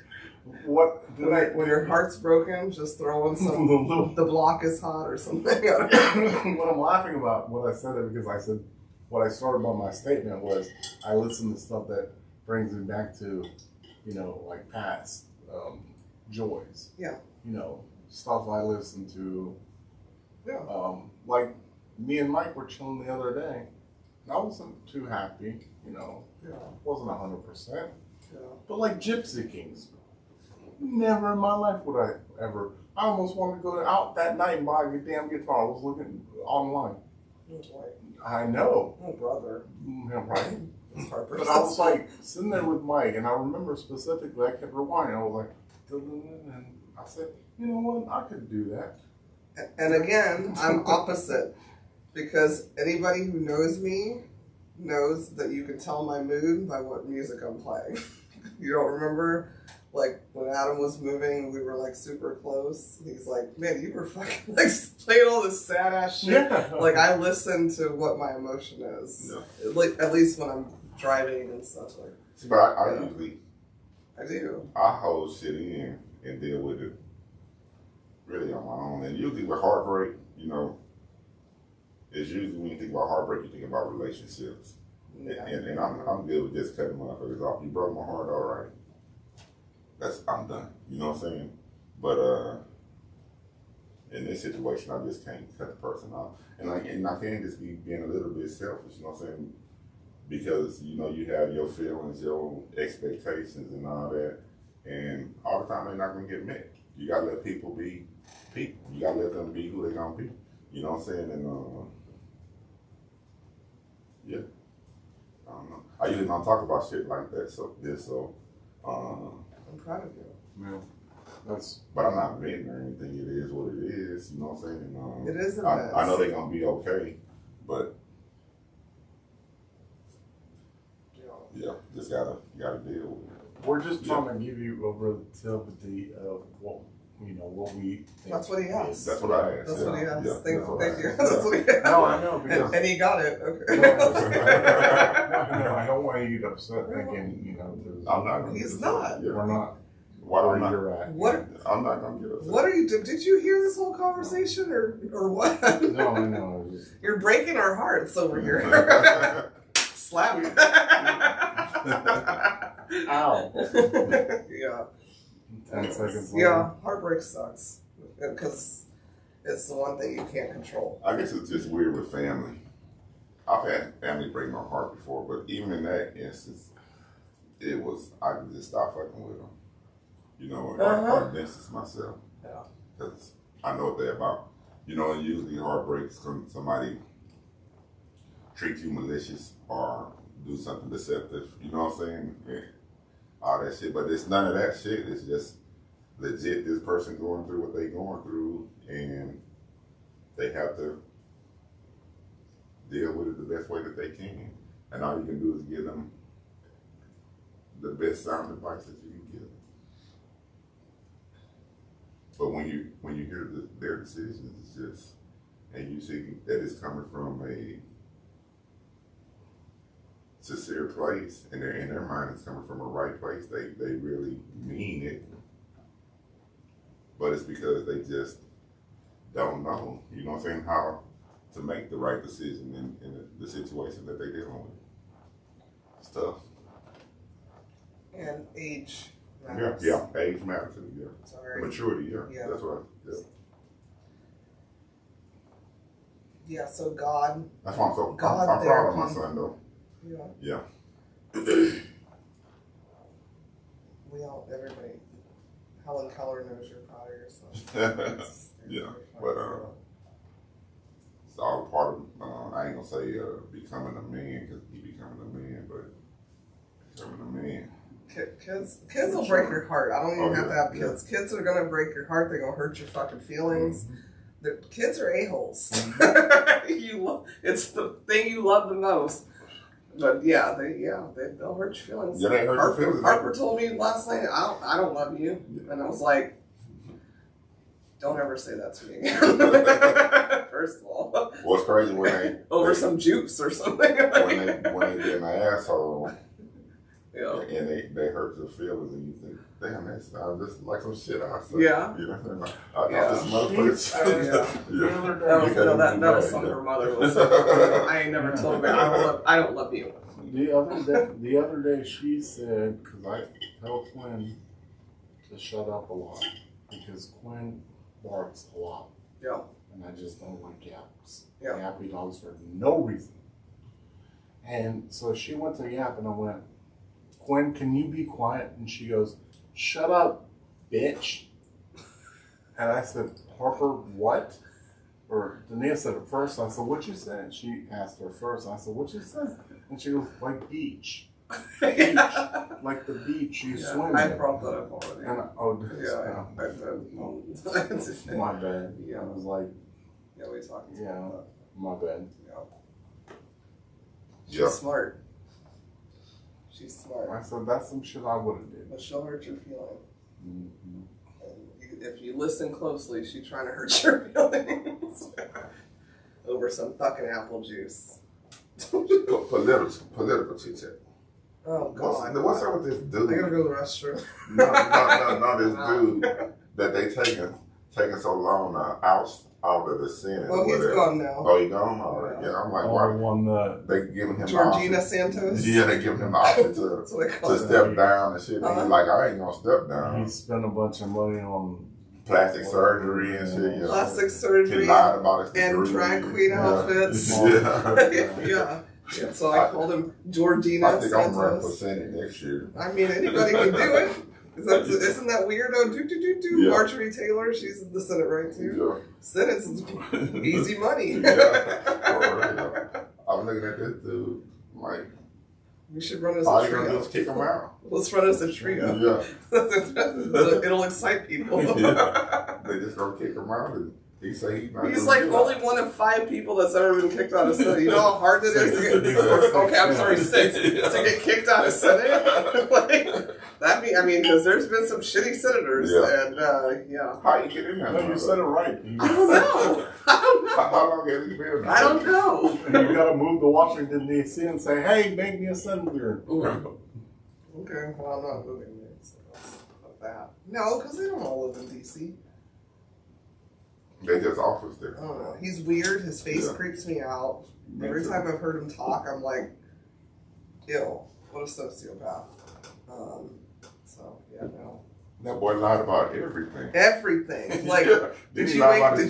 What when your heart's broken, just throw in some the block is hot or something. What I'm laughing about, what I said it because I said what I started by my statement was I listen to stuff that brings me back to, you know, like past joys. Yeah. You know, stuff I listened to. Yeah. Like me and Mike were chilling the other day. I wasn't too happy, you know. Yeah. Wasn't 100%. Yeah. But like Gypsy Kings. Never in my life would I ever. I almost wanted to go out that night and buy a damn guitar. I was looking online. I know. Oh, brother. Yeah, right? But I was like sitting there with Mike, and I remember specifically, I kept rewinding. I was like, and I said, you know what? I could do that. And again, I'm opposite. Because anybody who knows me knows that you can tell my mood by what music I'm playing. You don't remember? Like, when Adam was moving, we were, like, super close. He's like, man, you were fucking, like, playing all this sad-ass shit. Yeah. Like, I listen to what my emotion is. Yeah. Like, at least when I'm driving and stuff. Like, see, but I usually... I do. I hold shit in and deal with it really on my own. And usually with heartbreak, you know, it's usually when you think about heartbreak, you think about relationships. Yeah. And I'm good with just cutting motherfuckers off. You broke my heart, all right. I'm done. You know what I'm saying? But in this situation, I just can't cut the person off. And I can't just be being a little bit selfish, you know what I'm saying? Because, you know, you have your feelings, your expectations and all that. And all the time they're not going to get met. You got to let people be people. You got to let them be who they're going to be. You know what I'm saying? And, yeah. I don't know. I usually don't talk about shit like that. I'm proud of you. Yeah. But I'm not venting or anything. It is what it is. You know what I'm saying? It is the best. I know they're going to be okay. But, yeah, just gotta deal with it. We're just trying to give you a relativity of what, you know, what we think. That's what he asked. That's what I asked. That's what he asked. Yeah. Thank you. That's what he asked. No, I know. Because and he got it. Okay. No, I don't want you to upset thinking, you know. I'm not. He's not. Yeah. We're not. Why where not? You're at. What? I'm not gonna get upset. What are you doing? Did you hear this whole conversation or what? No. You're breaking our hearts over here. Slap me. Ow. Yeah. 10 seconds later. Yeah, heartbreak sucks. Because it's the one thing you can't control. I guess it's just weird with family. I've had family break my heart before, but even in that instance, I could just stop fucking with them. You know, I distance myself. Yeah. Because I know what they're about. You know, and usually heartbreaks when somebody treats you malicious or do something deceptive. You know what I'm saying? Yeah. All that shit. But it's none of that shit. It's just legit this person going through what they going through, and they have to deal with it the best way that they can. And all you can do is give them the best sound advice that you can give. But when you hear their decisions, it's just, and you see that it's coming from a sincere place, and in their mind it's coming from a right place. They really mean it, but it's because they just don't know. You know what I'm saying? How to make the right decision in the situation that they're dealing with. It's tough. And age matters. Yeah, age matters too. Yeah, sorry. Maturity. Yeah, that's right. Yeah. Yeah. So God. That's why I'm so. God I'm proud of my son though. Yeah. Everybody Helen Keller knows you're proud of yourself. Yeah, but it's all part of, I ain't gonna say becoming a man, because he becoming a man, but becoming a man. Kids will break your heart. I don't even have to have kids. Yeah. Kids are gonna break your heart. They're gonna hurt your fucking feelings. The kids are a-holes. It's the thing you love the most. But yeah, they'll hurt your feelings. Yeah, they hurt your feelings. Harper told me last night, I don't love you, and I was like, don't ever say that to me again. First of all, what's crazy when they over some juice or something. when they get an asshole. Yeah. And they hurt your feelings, and you think, damn, that sounds just like some shit I said. Yeah. You know what I'm saying? I thought this motherfucker. That was something her mother was saying. I ain't never told her, I don't love you. The other day she said, because I tell Quinn to shut up a lot, because Quinn barks a lot. Yeah. And I just don't like yaps. Yeah. Yappy dogs for no reason. And so she went to yap, and I went, Quinn, can you be quiet? And she goes, shut up, bitch. And I said, Harper, what? Or Dania said it first. I said, what you said? She asked her first. I said, what you said? And she goes, like beach. Beach. Like the beach you swim I in. brought that up already. And I said, my bad. Yeah. I was like, yeah, we talked about my bad. Yeah. She's smart. She's smart. I said, that's some shit I would have did. But she'll hurt your feeling. Mm-hmm. And if you listen closely, she's trying to hurt your feelings. Over some fucking apple juice. Political Chit Chat. Oh, God. What's up with this dude? I gotta go to the restroom. No, this dude that they taking so long out of the Senate. Oh, he's gone now. Oh, he gone? All right. Yeah, I'm like, why? They giving him Georgina Santos? Yeah, they giving him the option to step down and shit. And he's like, I ain't gonna step down. He spent a bunch of money on plastic surgery and shit. You know. Plastic surgery. He lied about his and drag queen outfits. Yeah. Yeah. So I called him Georgina I think Santos. I'm running for Senate next year. I mean, anybody can do it. Isn't that weirdo? Yeah. Marjorie Taylor, she's in the Senate, right, too? Yeah. Senate's easy money. Yeah. I'm looking at this dude, like, we should run as all a you trio. gonna do is kick him out. Let's run as a trio. Yeah. It'll excite people. Yeah. They just gonna kick him out, and he say he's like only one of 5 people that's ever been kicked out of Senate. You know how hard it is to get, okay, I'm sorry, 6, to get kicked out of Senate? I mean, because there's been some shitty senators, and How you get in there? No, you said it right. I don't know. How long has he been? I don't know. You gotta move to Washington, D.C. and say, hey, make me a senator. Okay, well, I'm not moving there, so that's not that. No, because they don't all live in D.C. They just office there. I don't know. He's weird. His face creeps me out. Every time I've heard him talk, I'm like, ew, what a sociopath. So, yeah, no. That boy lied about everything. Everything. Like, did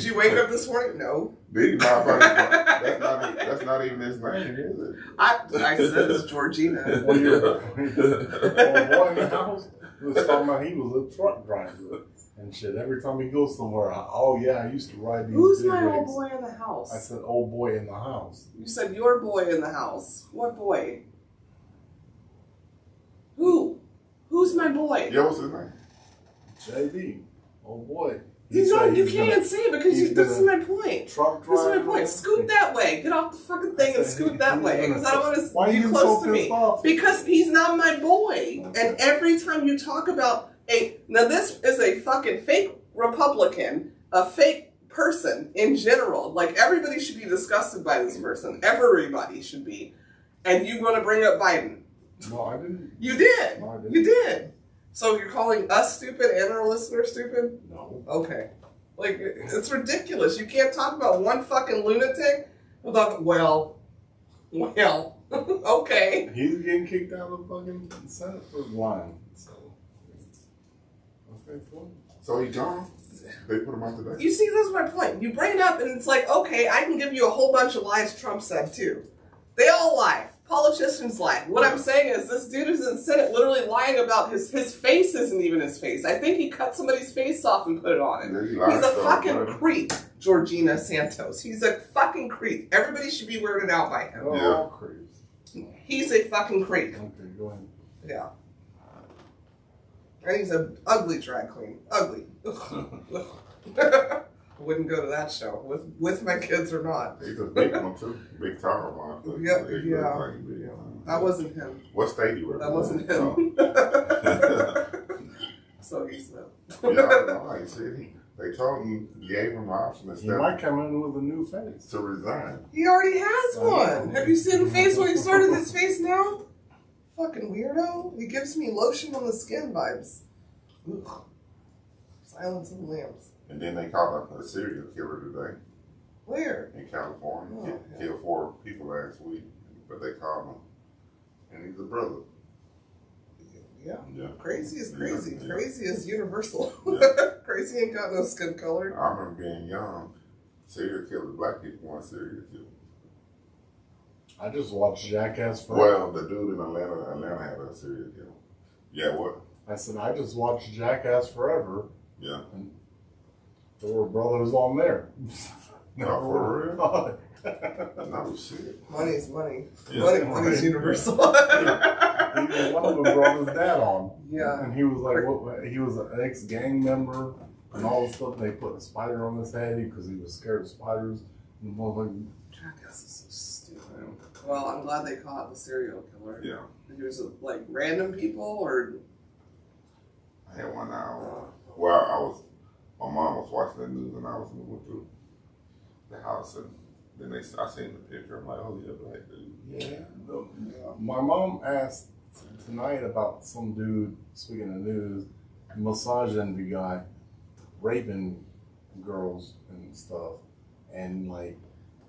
you wake up this morning? No. Did he lie about it? That's not even his name, is it? I said it's Georgina. Well, boy in the house was talking about he was a truck driver and shit. Every time he goes somewhere, I used to ride these Who's big my rigs. old boy in the house? I said, old boy in the house. You said your boy in the house. What boy? Who? Who's my boy? Yeah, what's his name? JB. Old boy. You can't say it because this is my point. Truck driver. This is my point. Scoot that way. Get off the fucking thing and scoot that way. Because I don't want to be close to me. Because he's not my boy. And every time you talk about now this is a fucking fake Republican, a fake person in general. Like, everybody should be disgusted by this person. Everybody should be. And you want to bring up Biden. No, I didn't. You did. No, I didn't. You did. So you're calling us stupid and our listeners stupid? No. Okay. Like, it's ridiculous. You can't talk about one fucking lunatic without, well, okay. He's getting kicked out of the fucking Senate for lying. So, okay, cool. So he gone? They put him out today? You see, that's my point. You bring it up and it's like, okay, I can give you a whole bunch of lies Trump said too. They all lie. politicians lie. What I'm saying is this dude is in Senate literally lying about his face isn't even his face. I think he cut somebody's face off and put it on it. He's a fucking creep, Georgina Santos. He's a fucking creep. Everybody should be weirded out by him. They're all creeps. He's a fucking creep. Okay, go ahead. Yeah. And he's an ugly drag queen. Ugly. Wouldn't go to that show with my kids or not. He's a big one too. Big tower one. Yeah. That wasn't him. What state you were? That wasn't him. So he said. Yeah, I know. Like I said, they told him, gave him an option He might come in with a new face. to resign. He already has one. Have you seen the face when he started his face now? Fucking weirdo. He gives me lotion on the skin vibes. Ugh. Silence of the Lambs. And then they caught a serial killer today Where? in California. Oh, yeah. Killed 4 people last week, but they caught him. And he's a brother. Yeah. Yeah. Crazy is crazy. Yeah. Crazy is universal. Yeah. Crazy ain't got no skin color. I remember being young. Serial killers, black people weren't serial killers. I just watched Jackass Forever. Well, the dude in Atlanta had a serial killer. Yeah, what? I said, I just watched Jackass Forever. Yeah. And there were brothers on there. No, for real? real? No shit. Money's money. Yeah. Money's universal. Even one of them brought his dad on. Yeah. And he was like, what, he was an ex-gang member and all this stuff. They put a spider on his head because he was scared of spiders. And the motherfucker, Jackass is so stupid. Well, I'm glad they caught the serial killer. Yeah. He was like random people or. I had one hour. Well, my mom was watching the news and I was moving through the house and then I seen the picture. I'm like, oh yeah, black dude. yeah. My mom asked tonight about some dude, speaking of news, massage envy guy, raping girls and stuff. And like,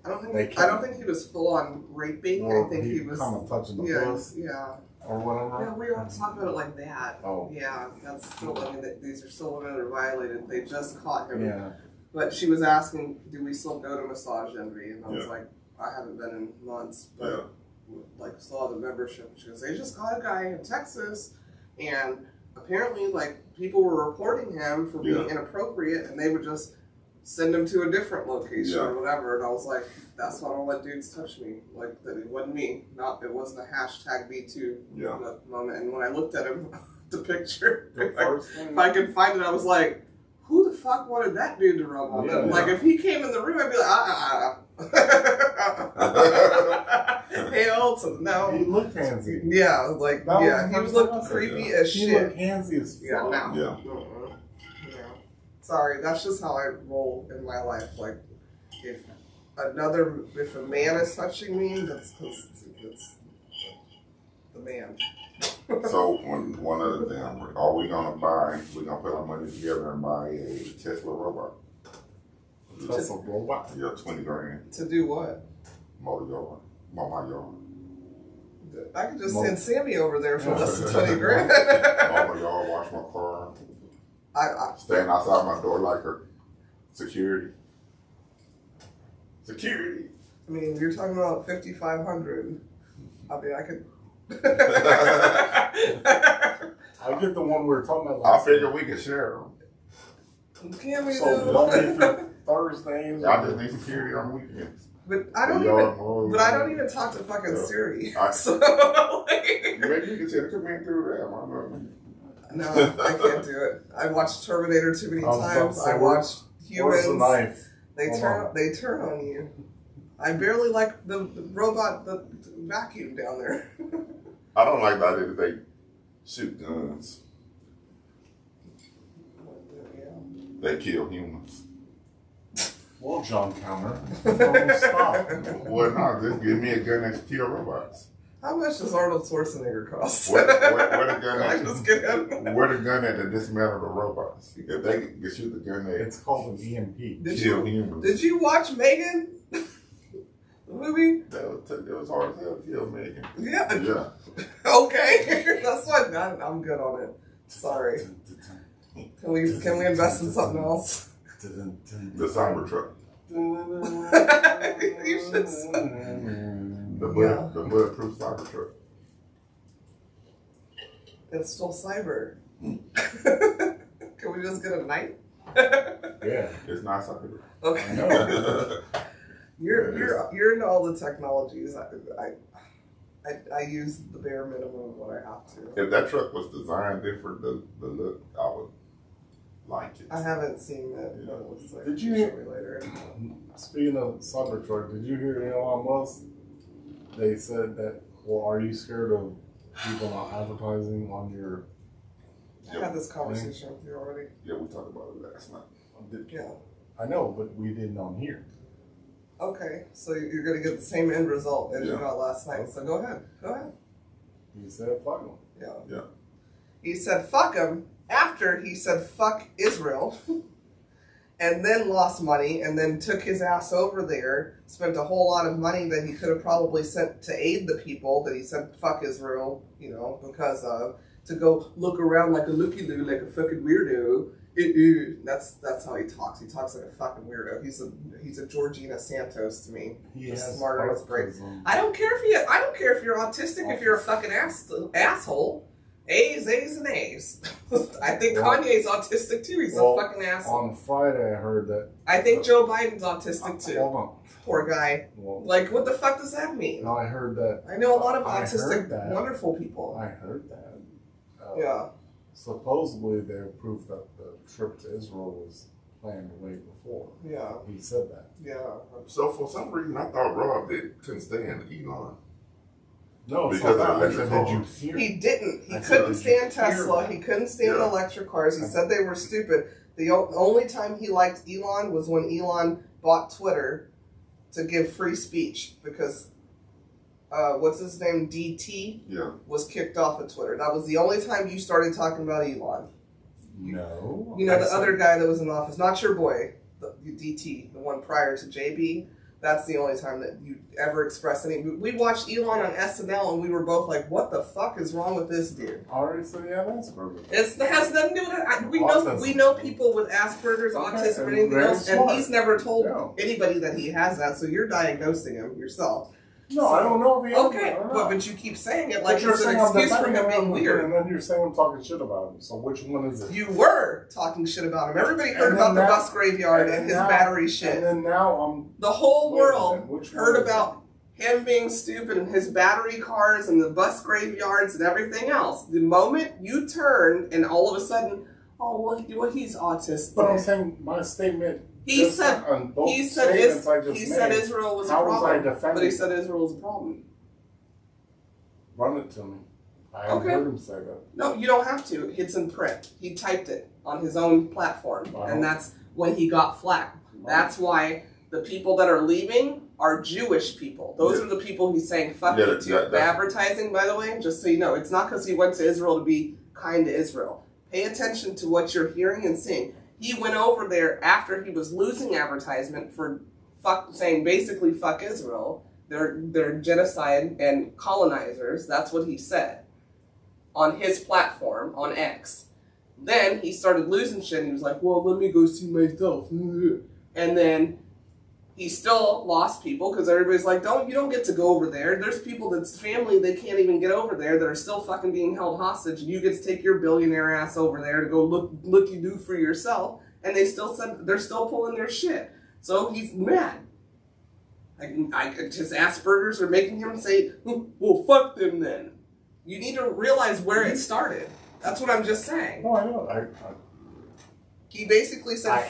I don't think he was full on raping. I think he was kind of touching the puss yeah. or whatever. Yeah, we don't talk about it like that. Oh. Yeah, that's still, I mean, these are still women that are violated. They just caught him. Yeah. But she was asking, do we still go to Massage Envy? And I was Yeah. like, I haven't been in months, but like still have the membership. She goes, they just caught a guy in Texas, and apparently like people were reporting him for being inappropriate, and they would just send him to a different location or whatever. And I was like, that's why I don't let dudes touch me. Like that it wasn't me. It wasn't a hashtag #Me2 moment. And when I looked at him, the picture, if I could find it, I was like, who the fuck wanted that dude to rub on them? Like if he came in the room, I'd be like, hell to no. He looked handsy. Yeah, like he was looking creepy as shit. He looked handsy as fuck. Yeah, no. Yeah. Yeah. Sorry, that's just how I roll in my life. Like, if a man is touching me, that's the man. So one other thing, are we gonna put our money together and buy a Tesla robot? Tesla robot? Yeah, 20 grand. To do what? Mow my yard. I could just send Sammy over there for less than 20 grand. Mow my yard, wash my car. I Stand outside my door like her. Security. I mean, you're talking about 5,500. I mean, I could. I get the one we were talking about. I figure we could share them. Can we So do? Monday through Thursdays. I just need security on weekends. But I don't even talk to fucking Siri. So like, Maybe you can say come in through that one. no, I can't do it. I watched Terminator too many times. I watched Where's the Humans. knife? They turn on you. I barely like the robot, the vacuum down there. I don't like the idea that they shoot guns. They kill humans. Well, John Counter, don't stop. Well, no, just give me a gun that kill robots. How much does Arnold Schwarzenegger cost? Where the gun I at? just get him. Where the gun at to dismantle the robots? If they can shoot the gun that It's called an EMP. kill humans. Did you watch Megan? The movie? It was hard as hell to kill Megan. Yeah. Yeah. Okay. That's why I'm good on it. Sorry. Can we invest in something else? The Cybertruck. You should. The bulletproof cyber truck. It's still cyber. Can we just get a night? Yeah. It's not cyber. Okay. I know. You're into all the technologies. I use the bare minimum of what I have to. If that truck was designed different, the look, I would like it. I haven't seen it. But it looks like Did you- show me later? Speaking of Cybertruck, did you hear Elon Musk? They said that, well, are you scared of people not advertising on your... I had this conversation with you already. Yeah, we talked about it last night. Yeah. I know, but we didn't on here. Okay, so you're gonna get the same end result as you Yeah. got last night. So go ahead. Go ahead. He said, fuck them. Yeah. Yeah. He said fuck him after he said fuck Israel, and then lost money, and then took his ass over there, spent a whole lot of money that he could have probably sent to aid the people that he said fuck Israel, you know, because of, to go look around like a looky-loo, like a fucking weirdo. That's how he talks. He talks like a fucking weirdo. He's a Georgina Santos to me. He Just has smarter as brain. autism. I don't care if you're autistic. If you're a fucking asshole, A's and A's. I think Well, Kanye's autistic too. He's well, a fucking asshole. On Friday, I heard that... I think Joe Biden's autistic too. Hold on. Poor guy. Well, Like, what the fuck does that mean? no, I heard that... I know a lot of I autistic, heard that. wonderful people. I heard that. Yeah. Supposedly, they proved that the trip to Israel was planned way before. Yeah. He said that. Yeah. So for some reason, I thought Rob couldn't stand Elon. No, it's Because not of that. I said, electric did you cars. hear? He didn't. He I said, couldn't did you stand hear Tesla. that? He couldn't stand Yeah. electric cars. He said they were stupid. The only time he liked Elon was when Elon bought Twitter to give free speech because what's his name, DT, Yeah. was kicked off of Twitter. That was the only time you started talking about Elon. No. You know, I the said- other guy that was in office, not your boy, the DT, the one prior to JB. That's the only time that you ever expressed any. We watched Elon on SNL and we were both like, "What the fuck is wrong with this dude?" I already said he had Asperger's. It has nothing to do with it. We Autism. know people with Asperger's, Okay, autism, or and anything very else, and smart. he's never told No. anybody that he has that. So you're diagnosing him yourself. No, I don't know if he has Okay, it or not. but you keep saying it But like you're it's an saying I'm excuse for him defending being weird. and then you're saying I'm talking shit about him. So which one is it? You were talking shit about him. Everybody heard And about then the now- bus graveyard and his now- battery shit. And then now I'm... The whole Wait a minute, world which heard one is about him being stupid and his battery cars and the bus graveyards and everything else. The moment you turned and all of a sudden, oh, well he's autistic. But I'm saying my statement... He just said on both he said statements I just he made, said Israel was a how was I problem. defending? But he said Israel was a problem. Run it to me. I Okay. heard him say that. No, you don't have to. It's in print. He typed it on his own platform. Wow. And that's when he got flack. That's why the people that are leaving are Jewish people. Those Yeah. are the people he's saying fuck Yeah, you to. yeah, The that's- advertising, by the way, just so you know, it's not because he went to Israel to be kind to Israel. Pay attention to what you're hearing and seeing. He went over there after he was losing advertisement for saying basically fuck Israel. They're genocide and colonizers. That's what he said on his platform on X. Then he started losing shit and he was like, well, let me go see myself. And then he still lost people because everybody's like, you don't get to go over there. There's people that's family, they can't even get over there that are still fucking being held hostage. And you get to take your billionaire ass over there to go look-you-do for yourself. And they still said they're still pulling their shit. So he's mad. His Asperger's are making him say, well, fuck them then. You need to realize where it started. That's what I'm just saying. No, I know. He basically said,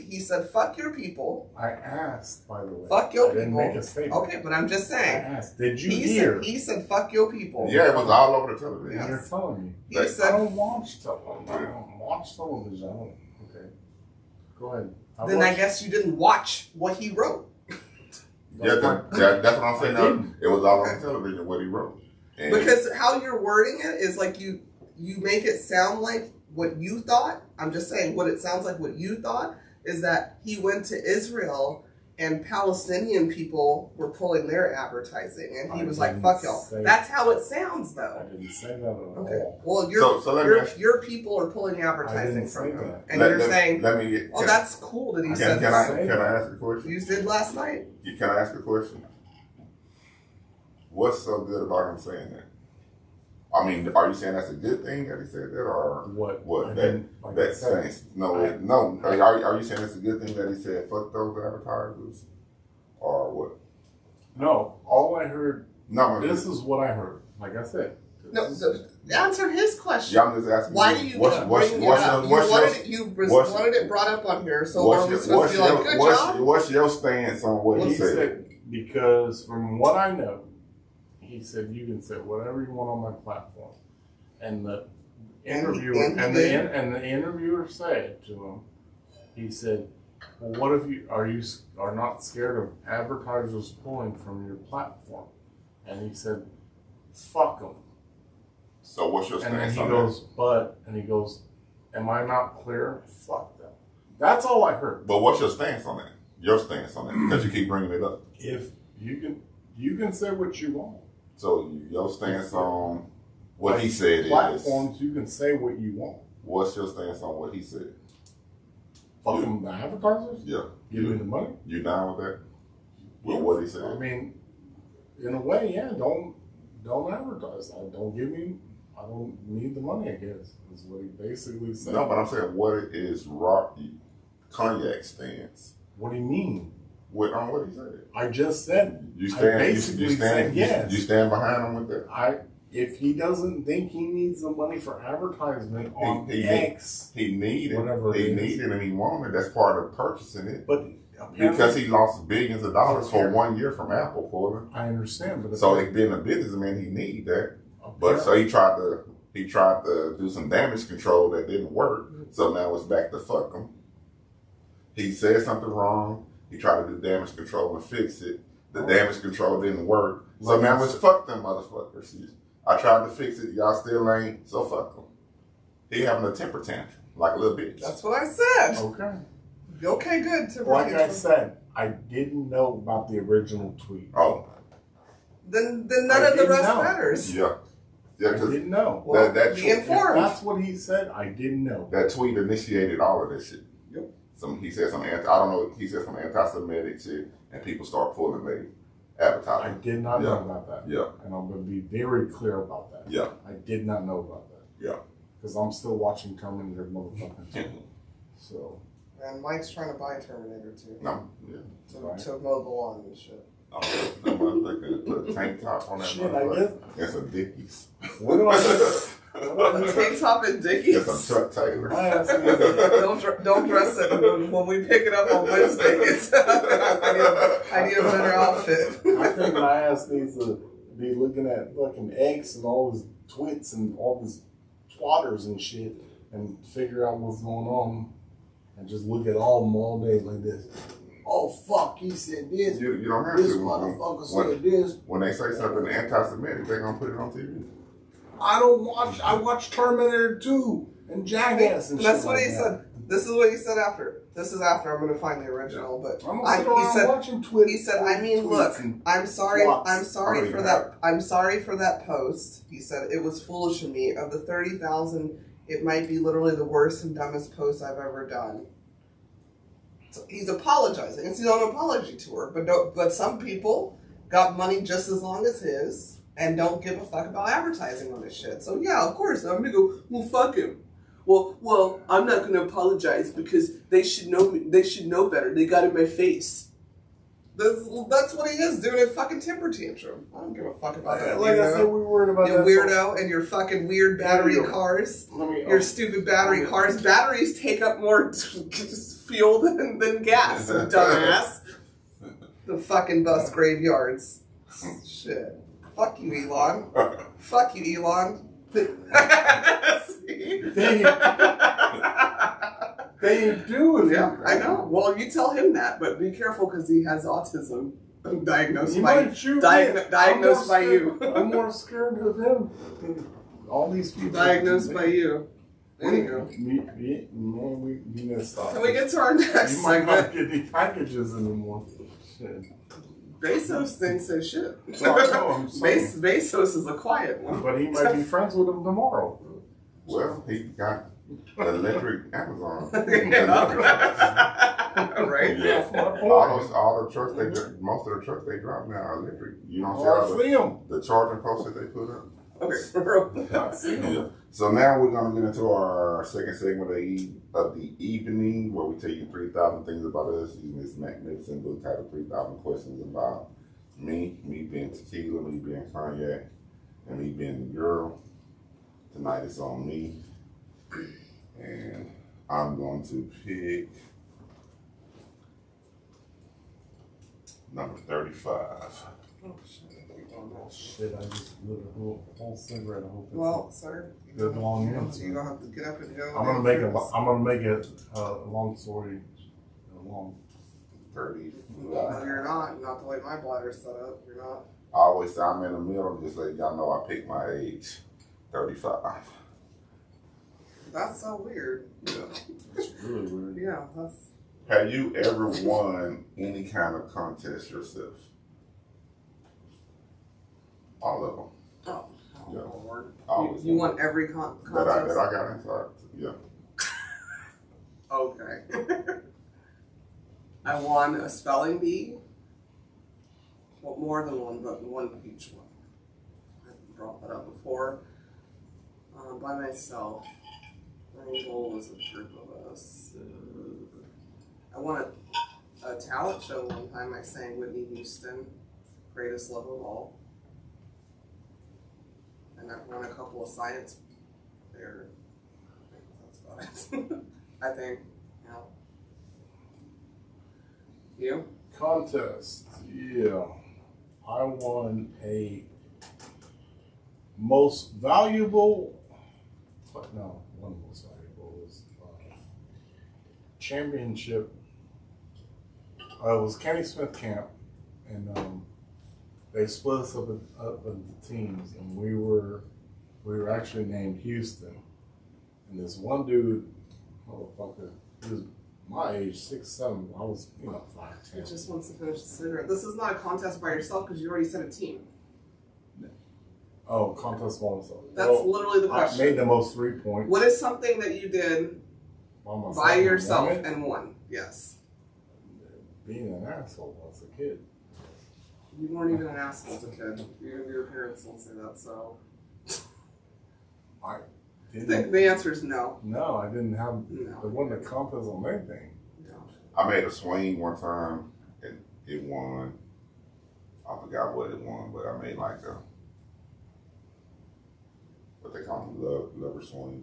he said, fuck your people. I asked, by the way. Fuck your I didn't people. make a statement. Okay, but I'm just I saying. asked. Did you hear? He said, fuck your people. Yeah, it was all over the television. Yeah. You're telling me. He I said, don't watch television. I don't watch television. Okay. Go ahead. then I guess you didn't watch what he wrote. Yeah, that's what I'm saying. I Now, didn't. it was all on television what he wrote. And Because how you're wording it is like you make it sound like what you thought. I'm just saying what it sounds like what you thought is that he went to Israel and Palestinian people were pulling their advertising and he I was like, didn't fuck y'all. say- That's how it sounds I though. didn't say that at Okay. all. Well, So let me ask- your people are pulling I advertising didn't from say him. that. And you're saying, let me get, oh, that's cool that he said can that. I ask a question? You did last night. Can I ask a question? What's so good about him saying that? I mean, are you saying that's a good thing that he said that, or what? That saying no. Are you saying it's a good thing that he said fuck those advertisers, or what? No, all I heard. No, this is what I heard. Like I said. No, answer his question. Yeah, I'm just asking. Why do you bring it up? You wanted it brought up on here, so are we supposed to be like, good job? What's your stance on what he said? Because from what I know, he said you can say whatever you want on my platform, and the interviewer and the interviewer said to him, he said, "Well, what if you are not scared of advertisers pulling from your platform?" And he said, "Fuck them." So what's your stance on that? And he goes, am I not clear? Fuck them. That's all I heard. But what's your stance on that? Your stance on that? Because you keep bringing it up. If you can say what you want. So your stance on what he said platforms, you can say what you want. What's your stance on what he said? Fuck them, the advertisers? Yeah. Give me the money? You down with that? With what he said? I mean, in a way, yeah. Don't advertise. I don't need the money, I guess, is what he basically said. No, but I'm saying, what is Cognac stance? What do you mean? What he said? I just said. You stand. You stand. Yes. You stand behind him with that. If he doesn't think he needs the money for advertisement on X, he needed whatever he needed and he wanted. That's part of purchasing it. But because he lost billions of dollars for 1 year from Apple for it. I understand, but so being a businessman, he needed that. But so he tried to do some damage control that didn't work. So now it's back to fuck him. He said something wrong. He tried to do damage control and fix it. The damage control didn't work. So now it's fuck them motherfuckers. I tried to fix it. Y'all still ain't. So fuck them. He having a temper tantrum like a little bitch. That's what I said. Okay. Okay, good. Temper like tantrum. I said, I didn't know about the original tweet. Oh. Then none of the rest matters. Yeah. I didn't know. Well, be informed. If that's what he said, I didn't know. That tweet initiated all of this shit. Yep. He said some he said some anti-Semitic shit, and people start pulling their advertising. I did not know about that. Yeah. And I'm going to be very clear about that. Yeah. I did not know about that. Yeah. Because I'm still watching Terminator motherfucking 2. So. And Mike's trying to buy Terminator 2. No. Yeah. To mow the lawn and shit. Oh, that motherfucker put a tank top on that motherfucker. And some Dickies. What do I do? A tank top and Dickies? And some Chuck Taylor. Don't dress it when we pick it up on Wednesdays. I need a better outfit. I think my ass needs to be looking at fucking X and all his twits and all his twatters and shit and figure out what's going on and just look at all of them all day like this. Oh fuck, he said this. You don't have this to. motherfucker said this. When they say something anti-Semitic, they're gonna put it on TV. I watch Terminator 2 and Jackass and shit. That's what he said. This is what he said after. This is after I'm gonna find the original, but he said, I mean, look, I'm sorry for that post. He said it was foolish of me. Of the 30,000, it might be literally the worst and dumbest post I've ever done. So he's apologizing. It's on an apology tour, but some people got money just as long as his and don't give a fuck about advertising on this shit. So yeah, of course I'm gonna go. Well, fuck him. Well, I'm not gonna apologize because they should know me. They should know better. They got in my face. That's what he is, doing a fucking temper tantrum. I don't give a fuck about that. Like I said, we were worried about you weirdo and your fucking weird battery cars. Your stupid battery cars. Batteries take up more fuel than gas, dumbass. The fucking bus graveyards. Shit. Fuck you, Elon. Fuck you, Elon. They do. Yeah, I know. Well, you tell him that, but be careful because he has autism. Diagnosed by you. I'm more scared of him than all these people. Diagnosed by you. Anywho. Man, we messed up. Can we get to our next You might segment? not get these packages anymore. Shit. Bezos thinks so shit. I'm Bezos is a quiet one. But he might be friends with him tomorrow. Well, he got electric Amazon. Right? right? Yeah. That's my point. All the trucks most of the trucks they drive now are electric. You don't see Oh, all I see them. the charging posts that they put up. Okay. I see them. Yeah. So now we're gonna get into our second segment of the evening, where we tell you 3,000 things about us using this magnificent book titled 3,000 Questions About Me being Tequila, me being Cognac, and me being the girl. Tonight it's on me, and I'm going to pick number 35. Oh, Shit, I just lit a whole cigarette. I hope it's well, sir, good long you're answer. gonna have to get up and go. I'm gonna make it a long story long. 35. No, you're not. Not the way my bladder's set up. You're not. I always say I'm in the middle, just let y'all know I picked my age, 35. That's so weird. Yeah. It's really weird. Yeah, that's. Have you ever won any kind of contest yourself? All of them. Oh, Yeah. Lord. Always You won. want every contest? That I got inside. Yeah. Okay. I won a spelling bee. Well, more than one, but one each one. I brought that up before. By myself. My goal was a group of us. I won a talent show one time. I sang Whitney Houston, Greatest Love of All. And I've won a couple of science fairs. That's about it. I think. Yeah. You? Contest. Yeah. I won a most valuable. No, one most valuable was championship. It was Kenny Smith Camp, and they split us up into teams, and we were actually named Houston. And this one dude, motherfucker, he was my age, 6'7". I was, 5'10". I just wants to finish the cigarette. This is not a contest by yourself because you already said a team. Oh, contest by myself. That's literally the question. I made the most 3 points. What is something that you did by yourself and won? Yes. Being an asshole as a kid. You weren't even an asshole as a kid. Your parents don't say that, so. I didn't. The answer is no. No, I didn't have. No. There wasn't a contest on anything. No. I made a swing one time, and it won. I forgot what it won, but I made like what they call them, lever swing,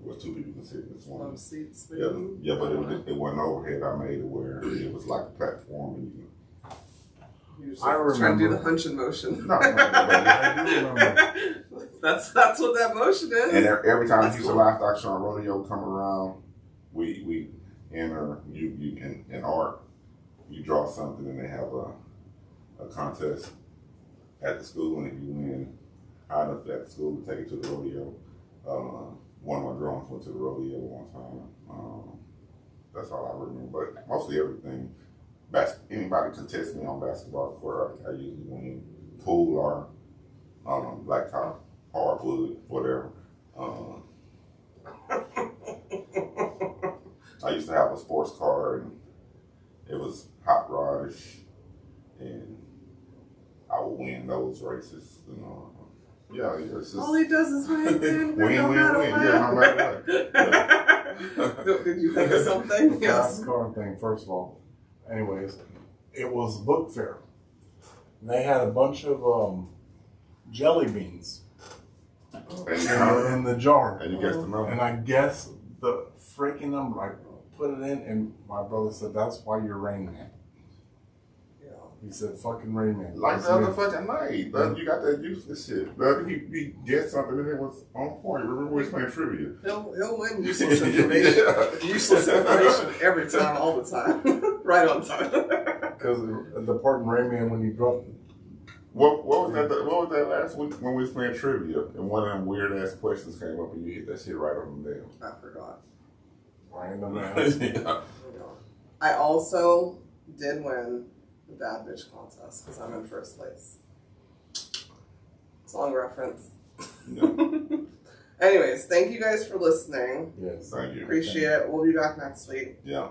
what two people consider the swing. Love seats, Yeah, maybe? yeah, but it wasn't overhead. I made it where it was like a platform, and You just I trying to do remember. the hunching motion. no, I do remember. That's what that motion is. and every time That's Houston cool. Livestock Show and Rodeo come around, we enter you in art. You draw something, and they have a contest at the school, and if you win high enough at the school to take it to the rodeo. One of my drawings went to the rodeo one time. That's all I remember. But mostly everything. Anybody contest me on basketball court, I usually win. Pool or blacktop, hardwood, whatever. I used to have a sports car, and it was hot rodish, and I would win those races. Yeah, it's just All he does is win, win, yeah, no matter what. Yeah. Did you think of something? Fast car thing, first of all. Anyways, it was a book fair. And they had a bunch of jelly beans in the jar. And you guessed the number. And I guessed the freaking number. I put it in, and my brother said, "That's why you're Rain Man." Yeah. He said, "Fucking Rain Man." Like That's the other me. fucking night. You got that useless shit. He guessed something and it was on point. Remember we was playing trivia. He'll win useless information. Useless information every time, all the time. Right on time. Because the part in Rain Man when you dropped. What was that? What was that last week when we was playing trivia and one of them weird ass questions came up and you hit that shit right on the nail? I forgot. Random ass. Yeah. I also did win the Bad Bitch contest because I'm in first place. Song reference. Yeah. Anyways, thank you guys for listening. Yes. Thank you. Appreciate it. We'll be back next week. Yeah.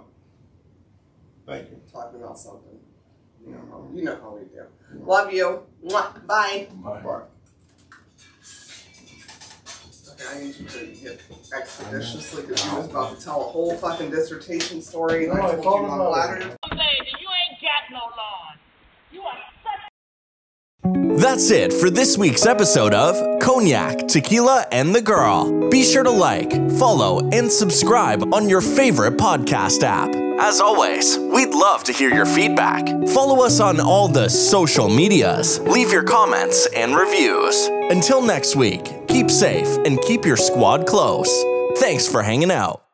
Thank you. talking about something. You know how we do. Love you. Mwah. Bye. Bye. Bye. Okay, I need you to get expeditiously because you was about to tell a whole fucking dissertation story. And No, I I told thought you on about ladder. it. Lady, you ain't got no lawn. You are such. That's it for this week's episode of Cognac, Tequila, and the Girl. Be sure to like, follow, and subscribe on your favorite podcast app. As always, we'd love to hear your feedback. Follow us on all the social medias. Leave your comments and reviews. Until next week, keep safe and keep your squad close. Thanks for hanging out.